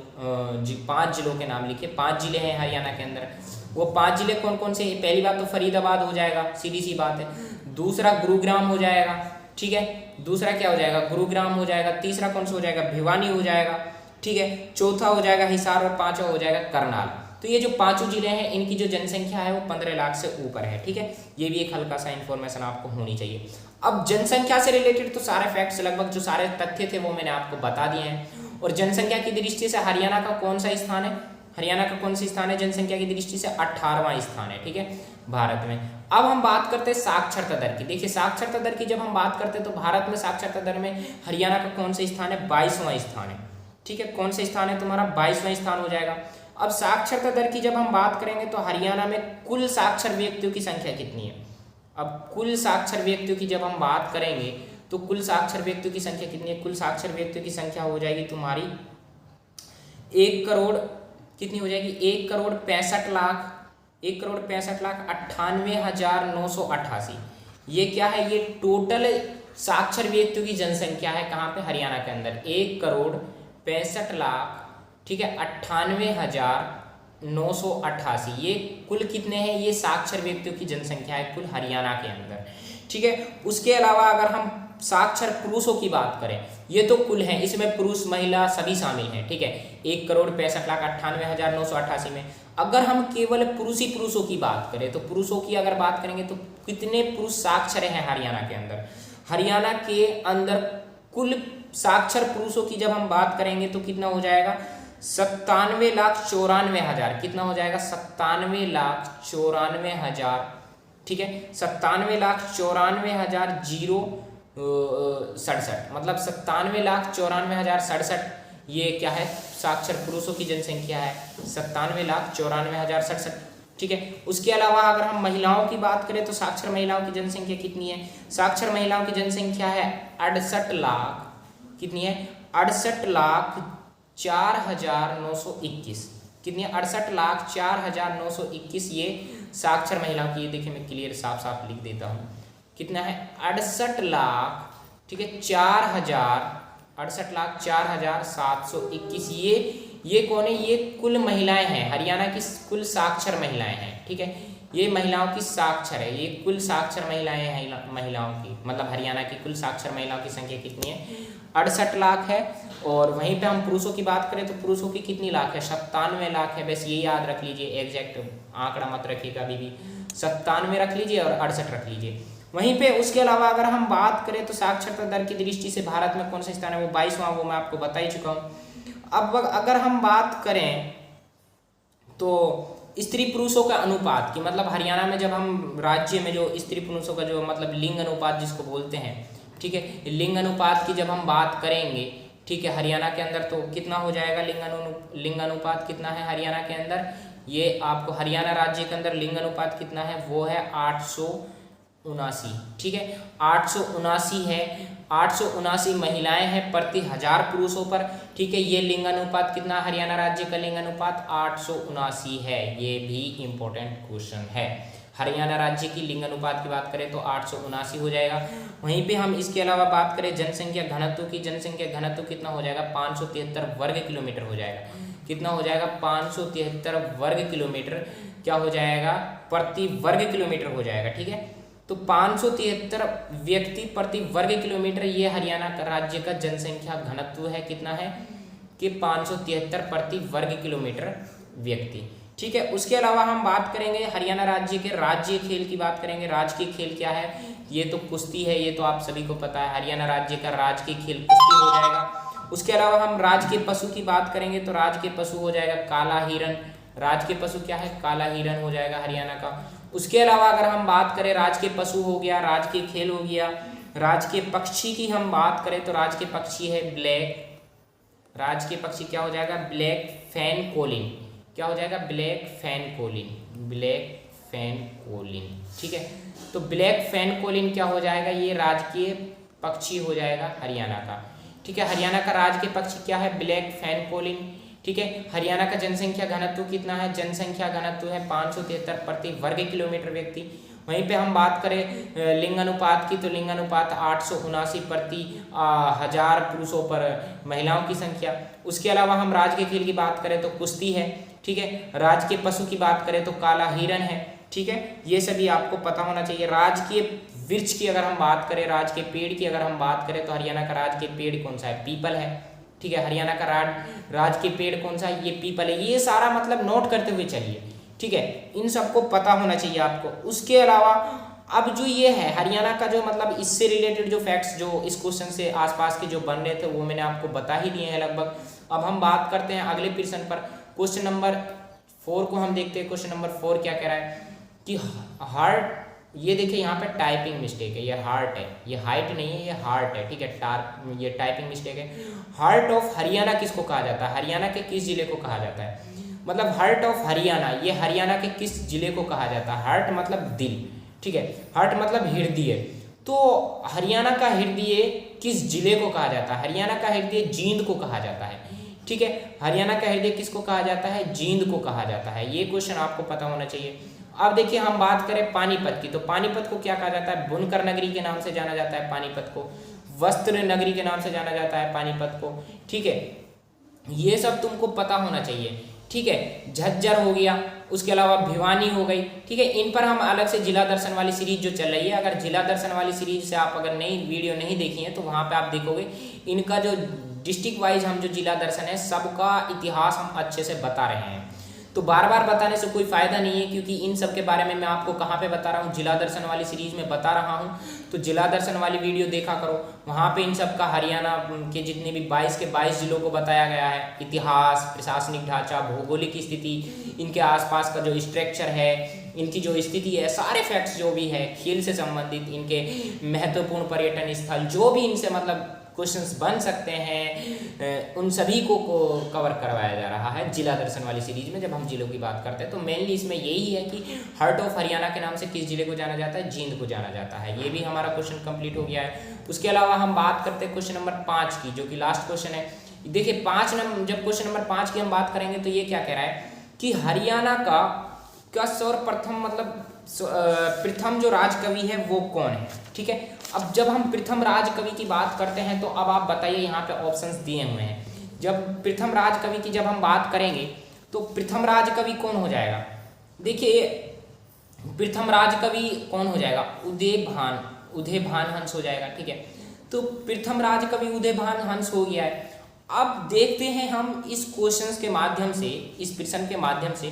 5 जिलों के नाम लिखे। 5 जिले हैं हरियाणा के अंदर। वो 5 जिले कौन कौन से, पहली बात तो फरीदाबाद हो जाएगा, सीधी सी बात है। दूसरा गुरुग्राम हो जाएगा। ठीक है, दूसरा क्या हो जाएगा, गुरुग्राम हो जाएगा। तीसरा कौन सा हो जाएगा, भिवानी हो जाएगा। ठीक है, चौथा हो जाएगा हिसार और 5वां हो जाएगा करनाल। तो ये जो 5 जिले हैं इनकी जो जनसंख्या है वो 15 लाख से ऊपर है। ठीक है, ये भी एक हल्का सा इन्फॉर्मेशन आपको होनी चाहिए। अब जनसंख्या से रिलेटेड तो सारे फैक्ट्स, लगभग जो सारे तथ्य थे वो मैंने आपको बता दिए हैं। और जनसंख्या की दृष्टि से हरियाणा का कौन सा स्थान है, हरियाणा का कौन सा स्थान है जनसंख्या की दृष्टि से? 18वां स्थान है, ठीक है, भारत में। अब हम बात करते हैं साक्षरता दर की। देखिए साक्षरता दर की जब हम बात करते हैं तो भारत में साक्षरता दर में हरियाणा का कौन सा स्थान है? 22वां स्थान है, ठीक है। कौन सा स्थान है तुम्हारा? 22वां स्थान हो जाएगा। अब साक्षरता दर की जब हम बात करेंगे तो हरियाणा में कुल साक्षर व्यक्तियों की संख्या कितनी है? अब कुल साक्षर व्यक्तियों की जब हम बात करेंगे तो कुल साक्षर व्यक्तियों की संख्या कितनी है? कुल साक्षर व्यक्तियों की संख्या हो जाएगी तुम्हारी 1 करोड़, कितनी हो जाएगी? 1,65,98,988। ये क्या है? ये टोटल साक्षर व्यक्तियों की जनसंख्या है कहाँ पे? हरियाणा के अंदर 1,65,00,000, ठीक है, 98,988। ये कुल कितने हैं? ये साक्षर व्यक्तियों की जनसंख्या है कुल हरियाणा के अंदर, ठीक है। उसके अलावा अगर हम साक्षर पुरुषों की बात करें, ये तो कुल है, इसमें पुरुष महिला सभी शामिल हैं, ठीक है। 1,65,98,988 में अगर हम केवल पुरुषों की बात करें तो पुरुषों की अगर बात करेंगे तो कितने पुरुष साक्षर हैं हरियाणा के अंदर? हरियाणा के अंदर कुल साक्षर पुरुषों की जब हम बात करेंगे तो कितना हो जाएगा? 97,94,000। कितना हो जाएगा? 97,94,000, ठीक है, 97,94,067, मतलब 97,94,067 ये क्या है? साक्षर पुरुषों की जनसंख्या है 97,94,067, ठीक है। उसके अलावा अगर हम महिलाओं की बात करें तो साक्षर महिलाओं की जनसंख्या कितनी है? साक्षर महिलाओं की जनसंख्या है 68 लाख, कितनी है? 68,04,921। कितनी है? 68,04,921 ये साक्षर महिलाओं की। ये देखिए मैं क्लियर साफ साफ लिख देता हूँ, कितना है? 68 लाख, ठीक है, 68,04,721। ये कौन है? ये कुल महिलाएं हैं, हरियाणा की कुल साक्षर महिलाएं हैं, ठीक है। ये महिलाओं की साक्षर है, ये कुल साक्षर महिलाएं हैं महिलाओं की, मतलब हरियाणा की कुल साक्षर महिलाओं की संख्या कितनी है? 68 लाख है। और वहीं पे हम पुरुषों की बात करें तो पुरुषों की कितनी लाख है? 97 लाख है। बस ये याद रख लीजिए, एग्जैक्ट आंकड़ा मत रखिएगा अभी भी, 97 रख लीजिए और 68 रख लीजिए। वहीं पे उसके अलावा अगर हम बात करें तो साक्षरता दर की दृष्टि से भारत में कौन सा स्थान है? वो 22वां, वो मैं आपको बता ही चुका हूँ। अब अगर हम बात करें तो स्त्री पुरुषों का अनुपात की, मतलब हरियाणा में जब हम राज्य में जो स्त्री पुरुषों का जो मतलब लिंग अनुपात जिसको बोलते हैं, ठीक है, लिंग अनुपात की जब हम बात करेंगे, ठीक है, हरियाणा के अंदर तो कितना हो जाएगा? लिंग अनुपात कितना है हरियाणा के अंदर? ये आपको हरियाणा राज्य के अंदर लिंग अनुपात कितना है? वो है 879, ठीक है, 879 है। 879 महिलाएं हैं प्रति 1000 पुरुषों पर, ठीक है। ये लिंग अनुपात कितना? हरियाणा राज्य का लिंग अनुपात 879 है। ये भी इंपॉर्टेंट क्वेश्चन है। हरियाणा राज्य की लिंग अनुपात की बात करें तो 879 हो जाएगा। वहीं पे हम इसके अलावा बात करें जनसंख्या घनत्व की, जनसंख्या घनत्व कितना हो जाएगा? 573 वर्ग किलोमीटर हो जाएगा। कितना हो जाएगा? 573 वर्ग किलोमीटर क्या हो जाएगा? प्रति वर्ग किलोमीटर हो जाएगा, ठीक है। तो 573 व्यक्ति प्रति वर्ग किलोमीटर ये हरियाणा का राज्य का जनसंख्या घनत्व है। कितना है कि 573 प्रति वर्ग किलोमीटर व्यक्ति, ठीक है। उसके अलावा हम बात करेंगे हरियाणा राज्य के राज्य खेल की बात करेंगे। राजकीय खेल क्या है? ये तो कुश्ती है, ये तो आप सभी को पता है। हरियाणा राज्य का राजकीय खेल कुश्ती हो जाएगा। उसके अलावा हम राजकीय पशु की बात करेंगे तो राजकीय पशु हो जाएगा काला हिरन। राजकीय पशु क्या है? काला हिरन हो जाएगा हरियाणा का। उसके अलावा अगर हम बात करें राजकीय पशु हो गया, राजकीय खेल हो गया। राजकीय पक्षी की हम बात करें तो राजकीय पक्षी है ब्लैक। राजकीय पक्षी क्या हो जाएगा? ब्लैक फैन कोलिन। क्या हो जाएगा? ब्लैक फैन कोलिन। ब्लैक फैन कोलिन, ठीक है। तो ब्लैक फैन कोलिन क्या हो जाएगा? ये राजकीय पक्षी हो जाएगा हरियाणा का, ठीक है। हरियाणा का राजकीय पक्षी क्या है? ब्लैक फैन कोलिन, ठीक है। हरियाणा का जनसंख्या घनत्व कितना है? जनसंख्या घनत्व है 573 प्रति वर्ग किलोमीटर व्यक्ति। वहीं पे हम बात करें लिंग अनुपात की तो लिंग अनुपात 879 प्रति 1000 पुरुषों पर महिलाओं की संख्या। उसके अलावा हम राजकीय खेल की बात करें तो कुश्ती है, ठीक है। राजकीय पशु की बात करें तो काला हिरन है, ठीक है। ये सभी आपको पता होना चाहिए। राजकीय वृक्ष की अगर हम बात करें, राजकीय पेड़ की अगर हम बात करें तो हरियाणा का राजकीय पेड़ कौन सा है? पीपल है, ठीक है। हरियाणा का राजकीय पेड़ कौन सा है? ये पीपल है। ये सारा मतलब नोट करते हुए चलिए, ठीक है। इन सबको पता होना चाहिए आपको। उसके अलावा अब जो ये है हरियाणा का जो मतलब इससे रिलेटेड जो फैक्ट्स जो इस क्वेश्चन से आसपास के जो बन रहे थे वो मैंने आपको बता ही दिए हैं लगभग। अब हम बात करते हैं अगले प्रश्न पर। क्वेश्चन नंबर 4 को हम देखते हैं। क्वेश्चन नंबर 4 क्या कह रहा है कि हार्ट, ये देखिए यहाँ पे टाइपिंग मिस्टेक है, ये हार्ट है, ये हाइट नहीं है, ये हार्ट है, ठीक है, ये टाइपिंग मिस्टेक है। हार्ट ऑफ हरियाणा किसको कहा जाता है, हरियाणा के किस जिले को कहा जाता है, मतलब हार्ट ऑफ हरियाणा, ये हरियाणा के किस जिले को कहा जाता है। हार्ट मतलब दिल, ठीक है, हार्ट मतलब हृदय, तो हरियाणा का हृदय किस जिले को कहा जाता है, हरियाणा का हृदय जींद को कहा जाता है, ठीक है, हरियाणा का हृदय किसको कहा जाता है, जींद को कहा जाता है। ये क्वेश्चन आपको पता होना चाहिए। अब देखिए हम बात करें पानीपत की, तो पानीपत को क्या कहा जाता है, बुनकर नगरी के नाम से जाना जाता है पानीपत को, वस्त्र नगरी के नाम से जाना जाता है पानीपत को, ठीक है, ये सब तुमको पता होना चाहिए, ठीक है। झज्जर हो गया, उसके अलावा भिवानी हो गई, ठीक है। इन पर हम अलग से जिला दर्शन वाली सीरीज जो चल रही है, अगर जिला दर्शन वाली सीरीज से आप अगर नई वीडियो नहीं देखी है तो वहाँ पे आप देखोगे इनका जो डिस्ट्रिक्ट वाइज हम जो जिला दर्शन है सबका इतिहास हम अच्छे से बता रहे हैं। तो बार बार बताने से कोई फ़ायदा नहीं है, क्योंकि इन सब के बारे में मैं आपको कहाँ पे बता रहा हूँ, जिला दर्शन वाली सीरीज में बता रहा हूँ। तो जिला दर्शन वाली वीडियो देखा करो, वहाँ पे इन सब का हरियाणा के जितने भी 22 के 22 जिलों को बताया गया है, इतिहास, प्रशासनिक ढांचा, भौगोलिक स्थिति, इनके आसपास का जो स्ट्रक्चर है, इनकी जो स्थिति है, सारे फैक्ट्स जो भी है खेल से संबंधित, इनके महत्वपूर्ण पर्यटन स्थल जो भी इनसे मतलब क्वेश्चंस बन सकते हैं, उन सभी को कवर करवाया जा रहा है जिला दर्शन वाली सीरीज में। जब हम जिलों की बात करते हैं तो मेनली इसमें यही है कि हार्ट ऑफ हरियाणा के नाम से किस जिले को जाना जाता है, जींद को जाना जाता है। ये भी हमारा क्वेश्चन कंप्लीट हो गया है। उसके अलावा हम बात करते हैं क्वेश्चन नंबर 5 की, जो कि लास्ट क्वेश्चन है। देखिए जब क्वेश्चन नंबर 5 की हम बात करेंगे तो ये क्या कह रहा है कि हरियाणा का सर्वप्रथम मतलब प्रथम जो राजकवि है वो कौन है, ठीक है। अब जब हम प्रथम राजकवि की बात करते हैं तो अब आप बताइए, यहाँ पे ऑप्शंस दिए हुए हैं। जब प्रथम राजकवि की जब हम बात करेंगे तो प्रथम राजकवि कौन हो जाएगा, देखिए प्रथम राजकवि कौन हो जाएगा, उदयभान हंस हो जाएगा, ठीक है। तो प्रथम राजकवि उदयभान हंस हो गया है। अब देखते हैं हम इस क्वेश्चन के माध्यम से, इस प्रश्न के माध्यम से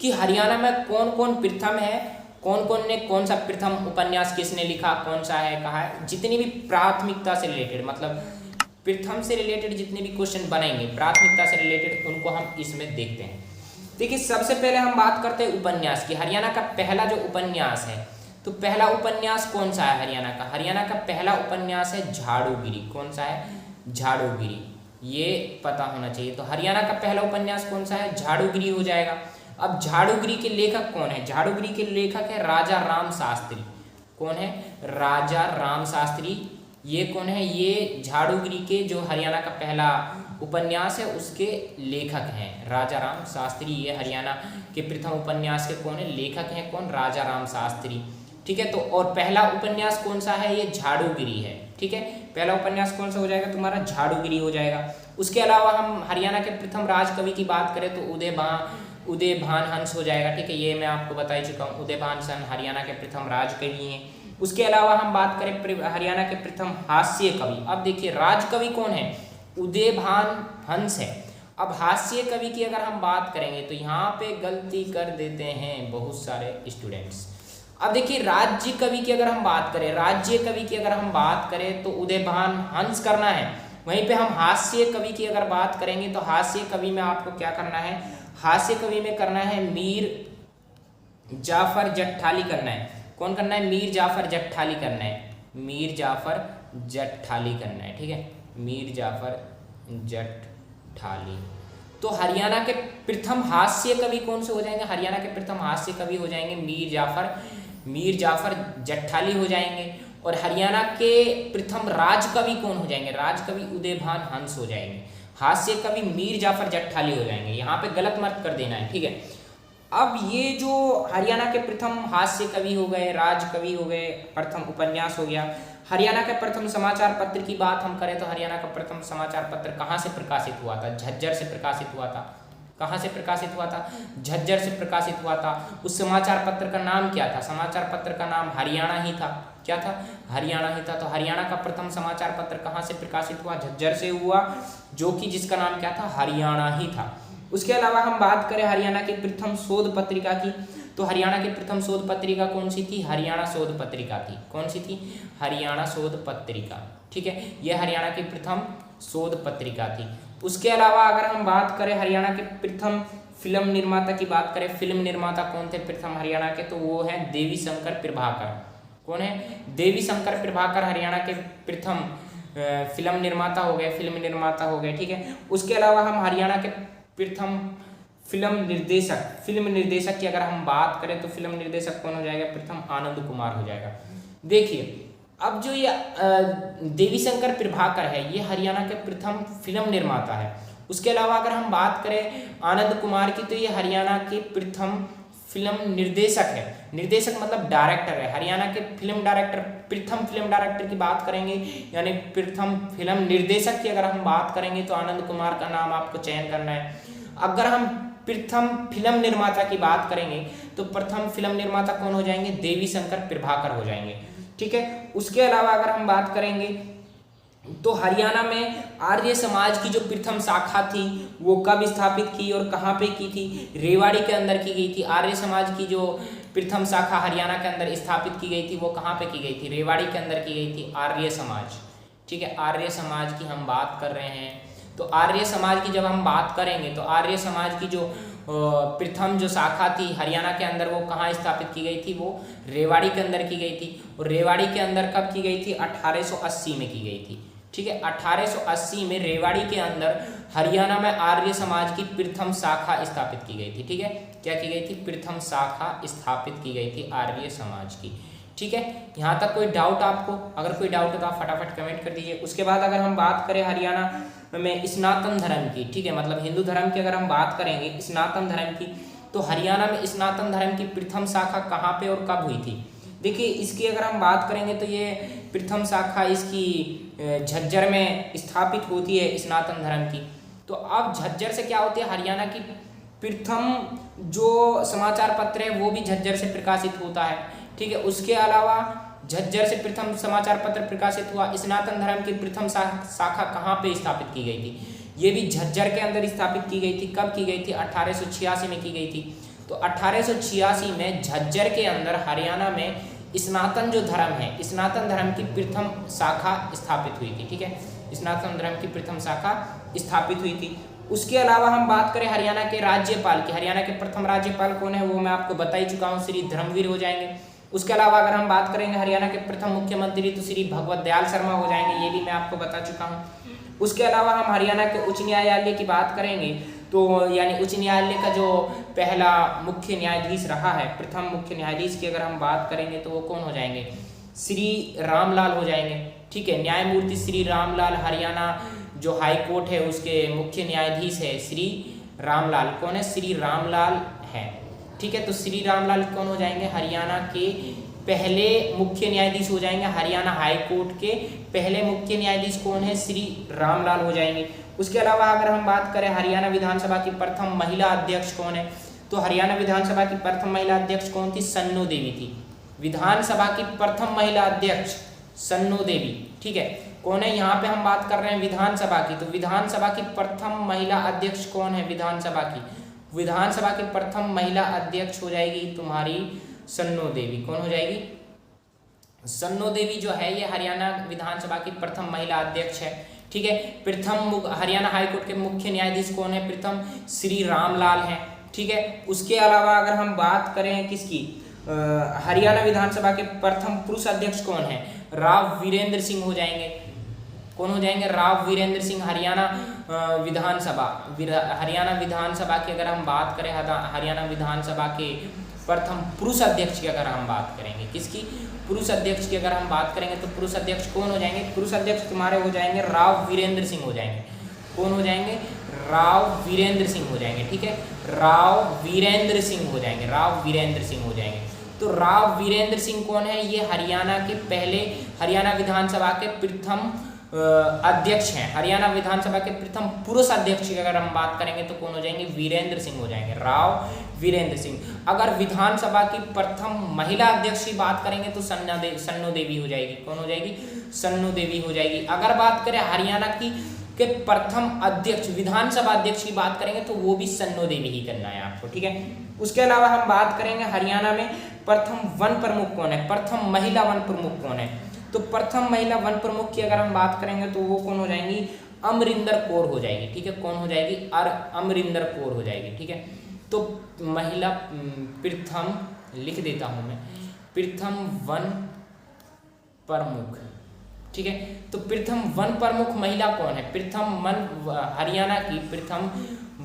कि हरियाणा में कौन कौन प्रथम है, कौन कौन ने कौन सा प्रथम उपन्यास किसने लिखा, कौन सा है, कहा है, जितनी भी प्राथमिकता से रिलेटेड मतलब प्रथम से रिलेटेड जितने भी क्वेश्चन बनेंगे प्राथमिकता से रिलेटेड, उनको हम इसमें देखते हैं। देखिए सबसे पहले हम बात करते हैं उपन्यास की। हरियाणा का पहला जो उपन्यास है, तो पहला उपन्यास कौन सा है हरियाणा का, हरियाणा का पहला उपन्यास है झाड़ूगिरी। कौन सा है, झाड़ूगिरी, ये पता होना चाहिए। तो हरियाणा का पहला उपन्यास कौन सा है, झाड़ूगिरी हो जाएगा। अब झाड़ूगिरी के लेखक कौन है, झाड़ूगिरी के लेखक है राजा राम शास्त्री। कौन है, राजा राम शास्त्री। ये कौन है, ये झाड़ूगिरी के जो हरियाणा का पहला उपन्यास है उसके लेखक हैं राजा राम शास्त्री। ये हरियाणा के प्रथम उपन्यास के कौन है, लेखक हैं कौन, राजा राम शास्त्री, ठीक है। तो और पहला उपन्यास कौन सा है, ये झाड़ूगिरी है, ठीक है। पहला उपन्यास कौन सा हो जाएगा तुम्हारा, झाड़ूगिरी हो जाएगा। उसके अलावा हम हरियाणा के प्रथम राजकवि की बात करें तो उदयभान हंस हो जाएगा, ठीक है। ये मैं आपको बता ही चुका हूँ, उदयभान हरियाणा के प्रथम राजकवि हैं। उसके अलावा हम बात करें हरियाणा के प्रथम हास्य कवि। अब देखिए राजकवि कौन है, उदयभान हंस है। अब हास्य कवि की अगर हम बात करेंगे तो यहाँ पे गलती कर देते हैं बहुत सारे स्टूडेंट्स। अब देखिए राज्य कवि की अगर हम बात करें, राज्य कवि की अगर हम बात करें तो उदयभान हंस करना है। वहीं पे हम हास्य कवि की अगर बात करेंगे तो हास्य कवि में आपको क्या करना है, हास्य कवि में करना है मीर जाफर जट्ठाली करना है। कौन करना है, मीर जाफर जट्ठाली करना है, मीर जाफर जट्ठाली करना है, ठीक है, मीर जाफर जट्ठाली। तो हरियाणा के प्रथम हास्य कवि कौन से हो जाएंगे, हरियाणा के प्रथम हास्य कवि हो जाएंगे मीर जाफर जट्ठाली हो जाएंगे। और हरियाणा के प्रथम राजकवि कौन हो जाएंगे, राजकवि उदयभान हंस हो जाएंगे। हास्य कवि मीर जाफर जट्ठाली हो जाएंगे, यहाँ पे गलत मत कर देना है, ठीक है। अब ये जो हरियाणा के प्रथम हास्य कवि हो गए, राजकवि हो गए, प्रथम उपन्यास हो गया। हरियाणा के प्रथम समाचार पत्र की बात हम करें तो हरियाणा का प्रथम समाचार पत्र कहाँ से प्रकाशित हुआ था, झज्जर से प्रकाशित हुआ था। कहाँ से प्रकाशित हुआ था, झज्जर से प्रकाशित हुआ था। उस समाचार पत्र का नाम क्या था, समाचार पत्र का नाम हरियाणा ही था। क्या था, हरियाणा ही था। तो हरियाणा का प्रथम समाचार पत्र कहाँ से प्रकाशित हुआ, झज्जर से हुआ, जो कि जिसका नाम क्या था, हरियाणा ही था। उसके अलावा हम बात करें हरियाणा की प्रथम शोध पत्रिका की, तो हरियाणा की प्रथम शोध पत्रिका कौन सी थी, हरियाणा शोध पत्रिका थी। कौन सी थी, हरियाणा शोध पत्रिका, ठीक है। यह हरियाणा की प्रथम शोध पत्रिका थी। उसके अलावा अगर हम बात करें हरियाणा के प्रथम फिल्म निर्माता की बात करें, फिल्म निर्माता कौन थे प्रथम हरियाणा के, तो वो है देवी शंकर प्रभाकर। कौन है? देवी शंकर प्रभाकर हरियाणा के प्रथम फिल्म निर्माता हो गए, फिल्म निर्माता हो गए। ठीक है, उसके अलावा हम हरियाणा के प्रथम फिल्म निर्देशक की अगर हम बात करें तो फिल्म निर्देशक कौन हो जाएगा? प्रथम आनंद कुमार हो जाएगा। देखिए, अब जो ये देवी शंकर प्रभाकर है, ये हरियाणा के प्रथम फिल्म निर्माता है। उसके अलावा अगर हम बात करें आनंद कुमार की, तो ये हरियाणा के प्रथम फिल्म निर्देशक है। निर्देशक मतलब डायरेक्टर है। हरियाणा के फिल्म डायरेक्टर, प्रथम फिल्म डायरेक्टर की बात करेंगे, यानी प्रथम फिल्म निर्देशक की अगर हम बात करेंगे तो आनंद कुमार का नाम आपको चयन करना है। अगर हम प्रथम फिल्म निर्माता की बात करेंगे तो प्रथम फिल्म निर्माता कौन हो जाएंगे? देवी शंकर प्रभाकर हो जाएंगे। ठीक है, उसके अलावा अगर हम बात करेंगे तो हरियाणा में आर्य समाज की जो प्रथम शाखा थी वो कब स्थापित की और कहाँ पे की थी? रेवाड़ी के अंदर की गई थी। आर्य समाज की जो प्रथम शाखा हरियाणा के अंदर स्थापित की गई थी वो कहाँ पे की गई थी? रेवाड़ी के अंदर की गई थी, आर्य समाज। ठीक है, आर्य समाज की हम बात कर रहे हैं। तो आर्य समाज की जब हम बात करेंगे तो आर्य समाज की जो प्रथम जो शाखा थी हरियाणा के अंदर वो कहाँ स्थापित की गई थी? वो रेवाड़ी के अंदर की गई थी। और रेवाड़ी के अंदर कब की गई थी? 1880 में की गई थी। ठीक है, 1880 में रेवाड़ी के अंदर हरियाणा में आर्य समाज की प्रथम शाखा स्थापित की गई थी। ठीक है, क्या की गई थी? प्रथम शाखा स्थापित की गई थी आर्य समाज की। ठीक है, यहाँ तक कोई डाउट आपको? अगर कोई डाउट है तो आप फटाफट कमेंट कर दीजिए। उसके बाद अगर हम बात करें हरियाणा में स्नातन धर्म की, ठीक है, मतलब हिंदू धर्म की अगर हम बात करेंगे स्नातन धर्म की, तो हरियाणा में स्नातन धर्म की प्रथम शाखा कहाँ पे और कब हुई थी? देखिए, इसकी अगर हम बात करेंगे तो ये प्रथम शाखा इसकी झज्जर में स्थापित होती है स्नातन धर्म की। तो अब झज्जर से क्या होती है? हरियाणा की प्रथम जो समाचार पत्र है वो भी झज्जर से प्रकाशित होता है। ठीक है, उसके अलावा झज्जर से प्रथम समाचार पत्र प्रकाशित हुआ। स्नातन धर्म की प्रथम शाखा कहाँ पे स्थापित की गई थी? ये भी झज्जर के अंदर स्थापित की गई थी। कब की गई थी? 1886 में की गई थी। तो 1886 में झज्जर के अंदर हरियाणा में स्नातन जो धर्म है, स्नातन धर्म की प्रथम शाखा स्थापित हुई थी। ठीक है, स्नातन धर्म की प्रथम शाखा स्थापित हुई थी। उसके अलावा हम बात करें हरियाणा के राज्यपाल की, हरियाणा के प्रथम राज्यपाल कौन है वो मैं आपको बता ही चुका हूँ, श्री धर्मवीर हो जाएंगे। उसके अलावा अगर हम बात करेंगे हरियाणा के प्रथम मुख्यमंत्री तो श्री भगवत दयाल शर्मा हो जाएंगे, ये भी मैं आपको बता चुका हूँ। उसके अलावा हम हरियाणा के उच्च न्यायालय की बात करेंगे तो यानी उच्च न्यायालय का जो पहला मुख्य न्यायाधीश रहा है, प्रथम मुख्य न्यायाधीश की अगर हम बात करेंगे तो वो कौन हो जाएंगे? श्री रामलाल हो जाएंगे। ठीक है, न्यायमूर्ति श्री रामलाल, हरियाणा जो हाई कोर्ट है उसके मुख्य न्यायाधीश है श्री रामलाल। कौन है? श्री रामलाल है। ठीक है, तो श्री रामलाल कौन हो जाएंगे? हरियाणा के पहले मुख्य न्यायाधीश हो जाएंगे। हरियाणा हाई कोर्ट के पहले मुख्य न्यायाधीश कौन है? श्री रामलाल हो जाएंगे। उसके अलावा अगर हम बात करें हरियाणा विधानसभा की प्रथम महिला अध्यक्ष कौन है, तो हरियाणा विधानसभा की प्रथम महिला अध्यक्ष कौन थी? सन्नो देवी थी। विधानसभा की प्रथम महिला अध्यक्ष सन्नो देवी। ठीक है, कौन है? यहाँ पे हम बात कर रहे हैं विधानसभा की, तो विधानसभा की प्रथम महिला अध्यक्ष कौन है? विधानसभा की प्रथम महिला अध्यक्ष हो जाएगी तुम्हारी सन्नो देवी। कौन हो जाएगी? सन्नो देवी जो है ये हरियाणा विधानसभा की प्रथम महिला अध्यक्ष है। ठीक है, प्रथम हरियाणा हाईकोर्ट के मुख्य न्यायाधीश कौन है? प्रथम श्री रामलाल हैं। ठीक है, उसके अलावा अगर हम बात करें किसकी, हरियाणा विधानसभा के प्रथम पुरुष अध्यक्ष कौन है? राव वीरेंद्र सिंह हो जाएंगे। कौन हो जाएंगे? राव वीरेंद्र सिंह। हरियाणा विधानसभा की अगर हम बात करें, हरियाणा विधानसभा के प्रथम पुरुष अध्यक्ष की अगर हम बात करेंगे, किसकी? पुरुष अध्यक्ष की अगर हम बात करेंगे तो पुरुष अध्यक्ष कौन हो जाएंगे? पुरुष अध्यक्ष तुम्हारे हो जाएंगे राव वीरेंद्र सिंह हो जाएंगे। कौन हो जाएंगे? राव वीरेंद्र सिंह हो जाएंगे। ठीक है, राव वीरेंद्र सिंह हो जाएंगे, राव वीरेंद्र सिंह हो जाएंगे। तो राव वीरेंद्र सिंह कौन है? ये हरियाणा के पहले हरियाणा विधानसभा के प्रथम अध्यक्ष हैं। हरियाणा विधानसभा के प्रथम पुरुष अध्यक्ष की अगर हम बात करेंगे तो कौन हो जाएंगे? वीरेंद्र सिंह हो जाएंगे, राव वीरेंद्र सिंह। अगर विधानसभा की प्रथम महिला अध्यक्ष की बात करेंगे तो सन्नो देवी हो जाएगी। कौन हो जाएगी? सन्नो देवी हो जाएगी। अगर बात करें हरियाणा की के प्रथम अध्यक्ष, विधानसभा अध्यक्ष की बात करेंगे तो वो भी सन्नो देवी ही करना है आपको। ठीक है, उसके अलावा हम बात करेंगे हरियाणा में प्रथम वन प्रमुख कौन है? प्रथम महिला वन प्रमुख कौन है? तो प्रथम महिला वन प्रमुख की अगर हम बात करेंगे तो वो कौन हो जाएंगी? अमरिंदर कौर हो जाएगी। ठीक है, कौन हो जाएगी? अमरिंदर कौर हो जाएगी। ठीक है, तो महिला प्रथम लिख देता हूँ मैं, प्रथम वन प्रमुख, ठीक है। तो प्रथम वन प्रमुख महिला कौन है? प्रथम हरियाणा की प्रथम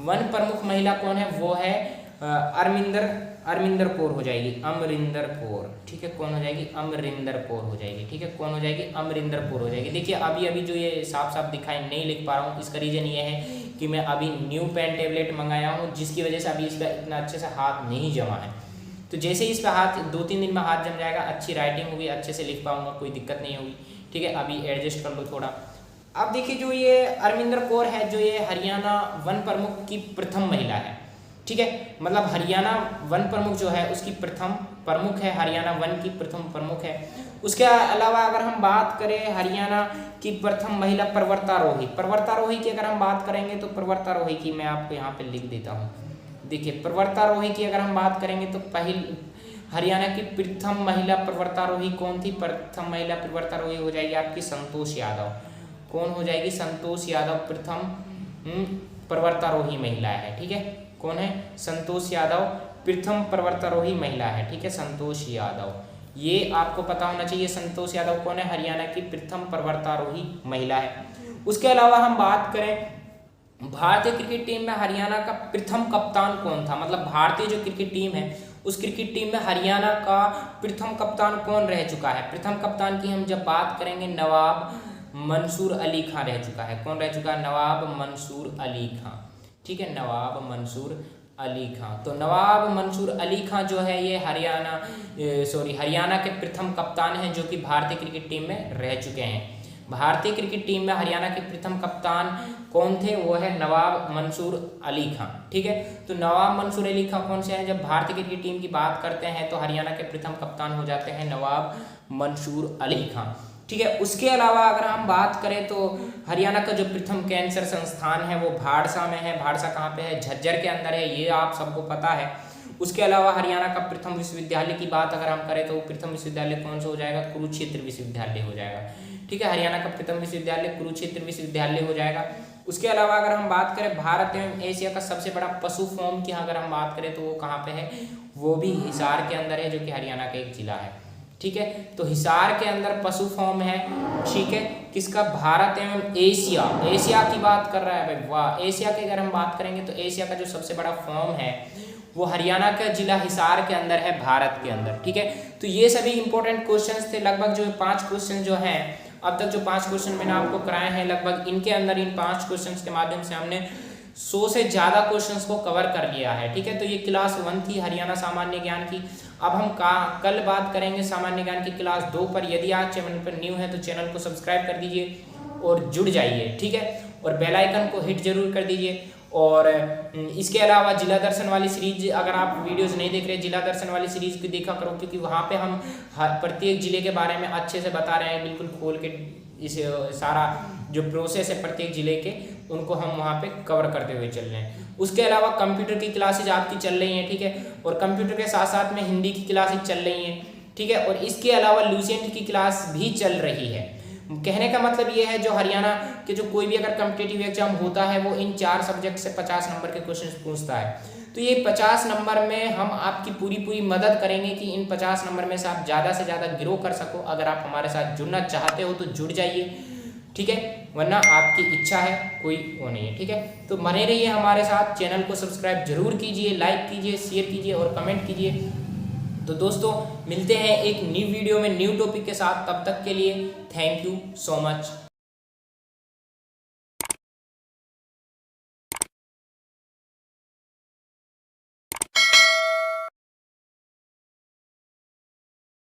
वन प्रमुख महिला कौन है? वो है अमरिंदर कौर हो जाएगी, अमरिंदर कौर, ठीक है। कौन हो जाएगी? अमरिंदर कौर हो जाएगी, ठीक है। कौन हो जाएगी? अमरिंदर कौर हो जाएगी। देखिए अभी जो ये साफ साफ दिखाई नहीं लिख पा रहा हूँ, इसका रीज़न ये है कि मैं अभी न्यू पेन टेबलेट मंगाया हूँ, जिसकी वजह से अभी इस पर इतना अच्छे से हाथ नहीं जमा है। तो जैसे ही इस पर हाथ 2-3 दिन में हाथ जम जाएगा, अच्छी राइटिंग होगी, अच्छे से लिख पाऊंगा, कोई दिक्कत नहीं होगी, ठीक है। अभी एडजस्ट कर लो थोड़ा। अब देखिए जो ये अमरिंदर कौर है, जो ये हरियाणा वन प्रमुख की प्रथम महिला है, ठीक है। मतलब हरियाणा वन प्रमुख जो है उसकी प्रथम प्रमुख है, हरियाणा वन की प्रथम प्रमुख है। उसके अलावा अगर हम बात करें हरियाणा की प्रथम महिला पर्वतारोही की अगर हम बात करेंगे, तो पर्वतारोही की मैं आपको यहाँ पे लिख देता हूँ। देखिए पर्वतारोही की अगर हम बात करेंगे तो हरियाणा की प्रथम महिला पर्वतारोही कौन थी? प्रथम महिला पर्वतारोही हो जाएगी आपकी संतोष यादव। कौन हो जाएगी? संतोष यादव प्रथम पर्वतारोही महिला है, ठीक है। कौन है? संतोष यादव प्रथम पर्वतारोही महिला है, ठीक है। संतोष यादव, ये आपको पता होना चाहिए। संतोष यादव कौन है? हरियाणा की प्रथम पर्वतारोही महिला है। उसके अलावा हम बात करें भारतीय क्रिकेट टीम में हरियाणा का प्रथम कप्तान कौन था? मतलब भारतीय जो क्रिकेट टीम है उस क्रिकेट टीम में हरियाणा का प्रथम कप्तान कौन रह चुका है? प्रथम कप्तान की हम जब बात करेंगे, नवाब मंसूर अली खां रह चुका है। कौन रह चुका है? नवाब मंसूर अली खां, ठीक है। नवाब मंसूर अली खां। तो नवाब मंसूर अली खां जो है ये हरियाणा के प्रथम कप्तान हैं, जो कि भारतीय क्रिकेट टीम में रह चुके हैं। भारतीय क्रिकेट टीम में हरियाणा के प्रथम कप्तान कौन थे? वो है नवाब मंसूर अली खां, ठीक है। तो नवाब मंसूर अली खां कौन से हैं? जब भारतीय क्रिकेट टीम की बात करते हैं तो हरियाणा के प्रथम कप्तान हो जाते हैं नवाब मंसूर अली खां, ठीक है। उसके अलावा अगर हम बात करें तो हरियाणा का जो प्रथम कैंसर संस्थान है वो भाड़सा में है। भाड़सा कहाँ पे है? झज्जर के अंदर है, ये आप सबको पता है। उसके अलावा हरियाणा का प्रथम विश्वविद्यालय की बात अगर हम करें तो प्रथम विश्वविद्यालय कौन सा हो जाएगा? कुरुक्षेत्र विश्वविद्यालय हो जाएगा, ठीक है। हरियाणा का प्रथम विश्वविद्यालय कुरुक्षेत्र विश्वविद्यालय हो जाएगा। उसके अलावा अगर हम बात करें भारत एवं एशिया का सबसे बड़ा पशु फॉर्म की अगर हम बात करें तो वो कहाँ पे है? वो भी हिसार के अंदर है, जो कि हरियाणा का एक जिला है, ठीक है। तो हिसार के अंदर पशु फॉर्म है, ठीक है। किसका? भारत एवं एशिया की बात कर रहा है भाई, वाह। एशिया की अगर हम बात करेंगे तो एशिया का जो सबसे बड़ा फॉर्म है वो हरियाणा का जिला हिसार के अंदर है, भारत के अंदर, ठीक है। तो ये सभी इंपॉर्टेंट क्वेश्चंस थे। लगभग जो 5 क्वेश्चन जो हैं, अब तक जो 5 क्वेश्चन मैंने आपको कराए हैं, लगभग इनके अंदर इन 5 क्वेश्चंस के माध्यम से हमने 100 से ज़्यादा क्वेश्चंस को कवर कर लिया है, ठीक है। तो ये क्लास 1 थी हरियाणा सामान्य ज्ञान की। अब हम कल बात करेंगे सामान्य ज्ञान की क्लास 2 पर। यदि आज चैनल पर न्यू है तो चैनल को सब्सक्राइब कर दीजिए और जुड़ जाइए, ठीक है। और बेल आइकन को हिट जरूर कर दीजिए। और इसके अलावा जिला दर्शन वाली सीरीज, अगर आप वीडियोस नहीं देख रहे, जिला दर्शन वाली सीरीज भी देखा करो, क्योंकि वहाँ पे हम प्रत्येक जिले के बारे में अच्छे से बता रहे हैं, बिल्कुल खोल के। इस सारा जो प्रोसेस है प्रत्येक जिले के, उनको हम वहाँ पे कवर करते हुए चल रहे हैं। उसके अलावा कंप्यूटर की क्लासेज आपकी चल रही हैं, ठीक है। और कंप्यूटर के साथ साथ में हिंदी की क्लासेज चल रही हैं, ठीक है। और इसके अलावा लूसेंट की क्लास भी चल रही है। कहने का मतलब ये है, जो हरियाणा के जो कोई भी अगर कॉम्पिटिटिव एग्जाम होता है वो इन 4 सब्जेक्ट से 50 नंबर के क्वेश्चन पूछता है। तो ये 50 नंबर में हम आपकी पूरी मदद करेंगे कि इन 50 नंबर में से आप ज़्यादा से ज़्यादा ग्रो कर सको। अगर आप हमारे साथ जुड़ना चाहते हो तो जुड़ जाइए, ठीक है। वरना आपकी इच्छा है, कोई वो नहीं है, ठीक है। तो बने रहिए हमारे साथ। चैनल को सब्सक्राइब जरूर कीजिए, लाइक कीजिए, शेयर कीजिए और कमेंट कीजिए। तो दोस्तों मिलते हैं एक न्यू वीडियो में न्यू टॉपिक के साथ। तब तक के लिए थैंक यू सो मच।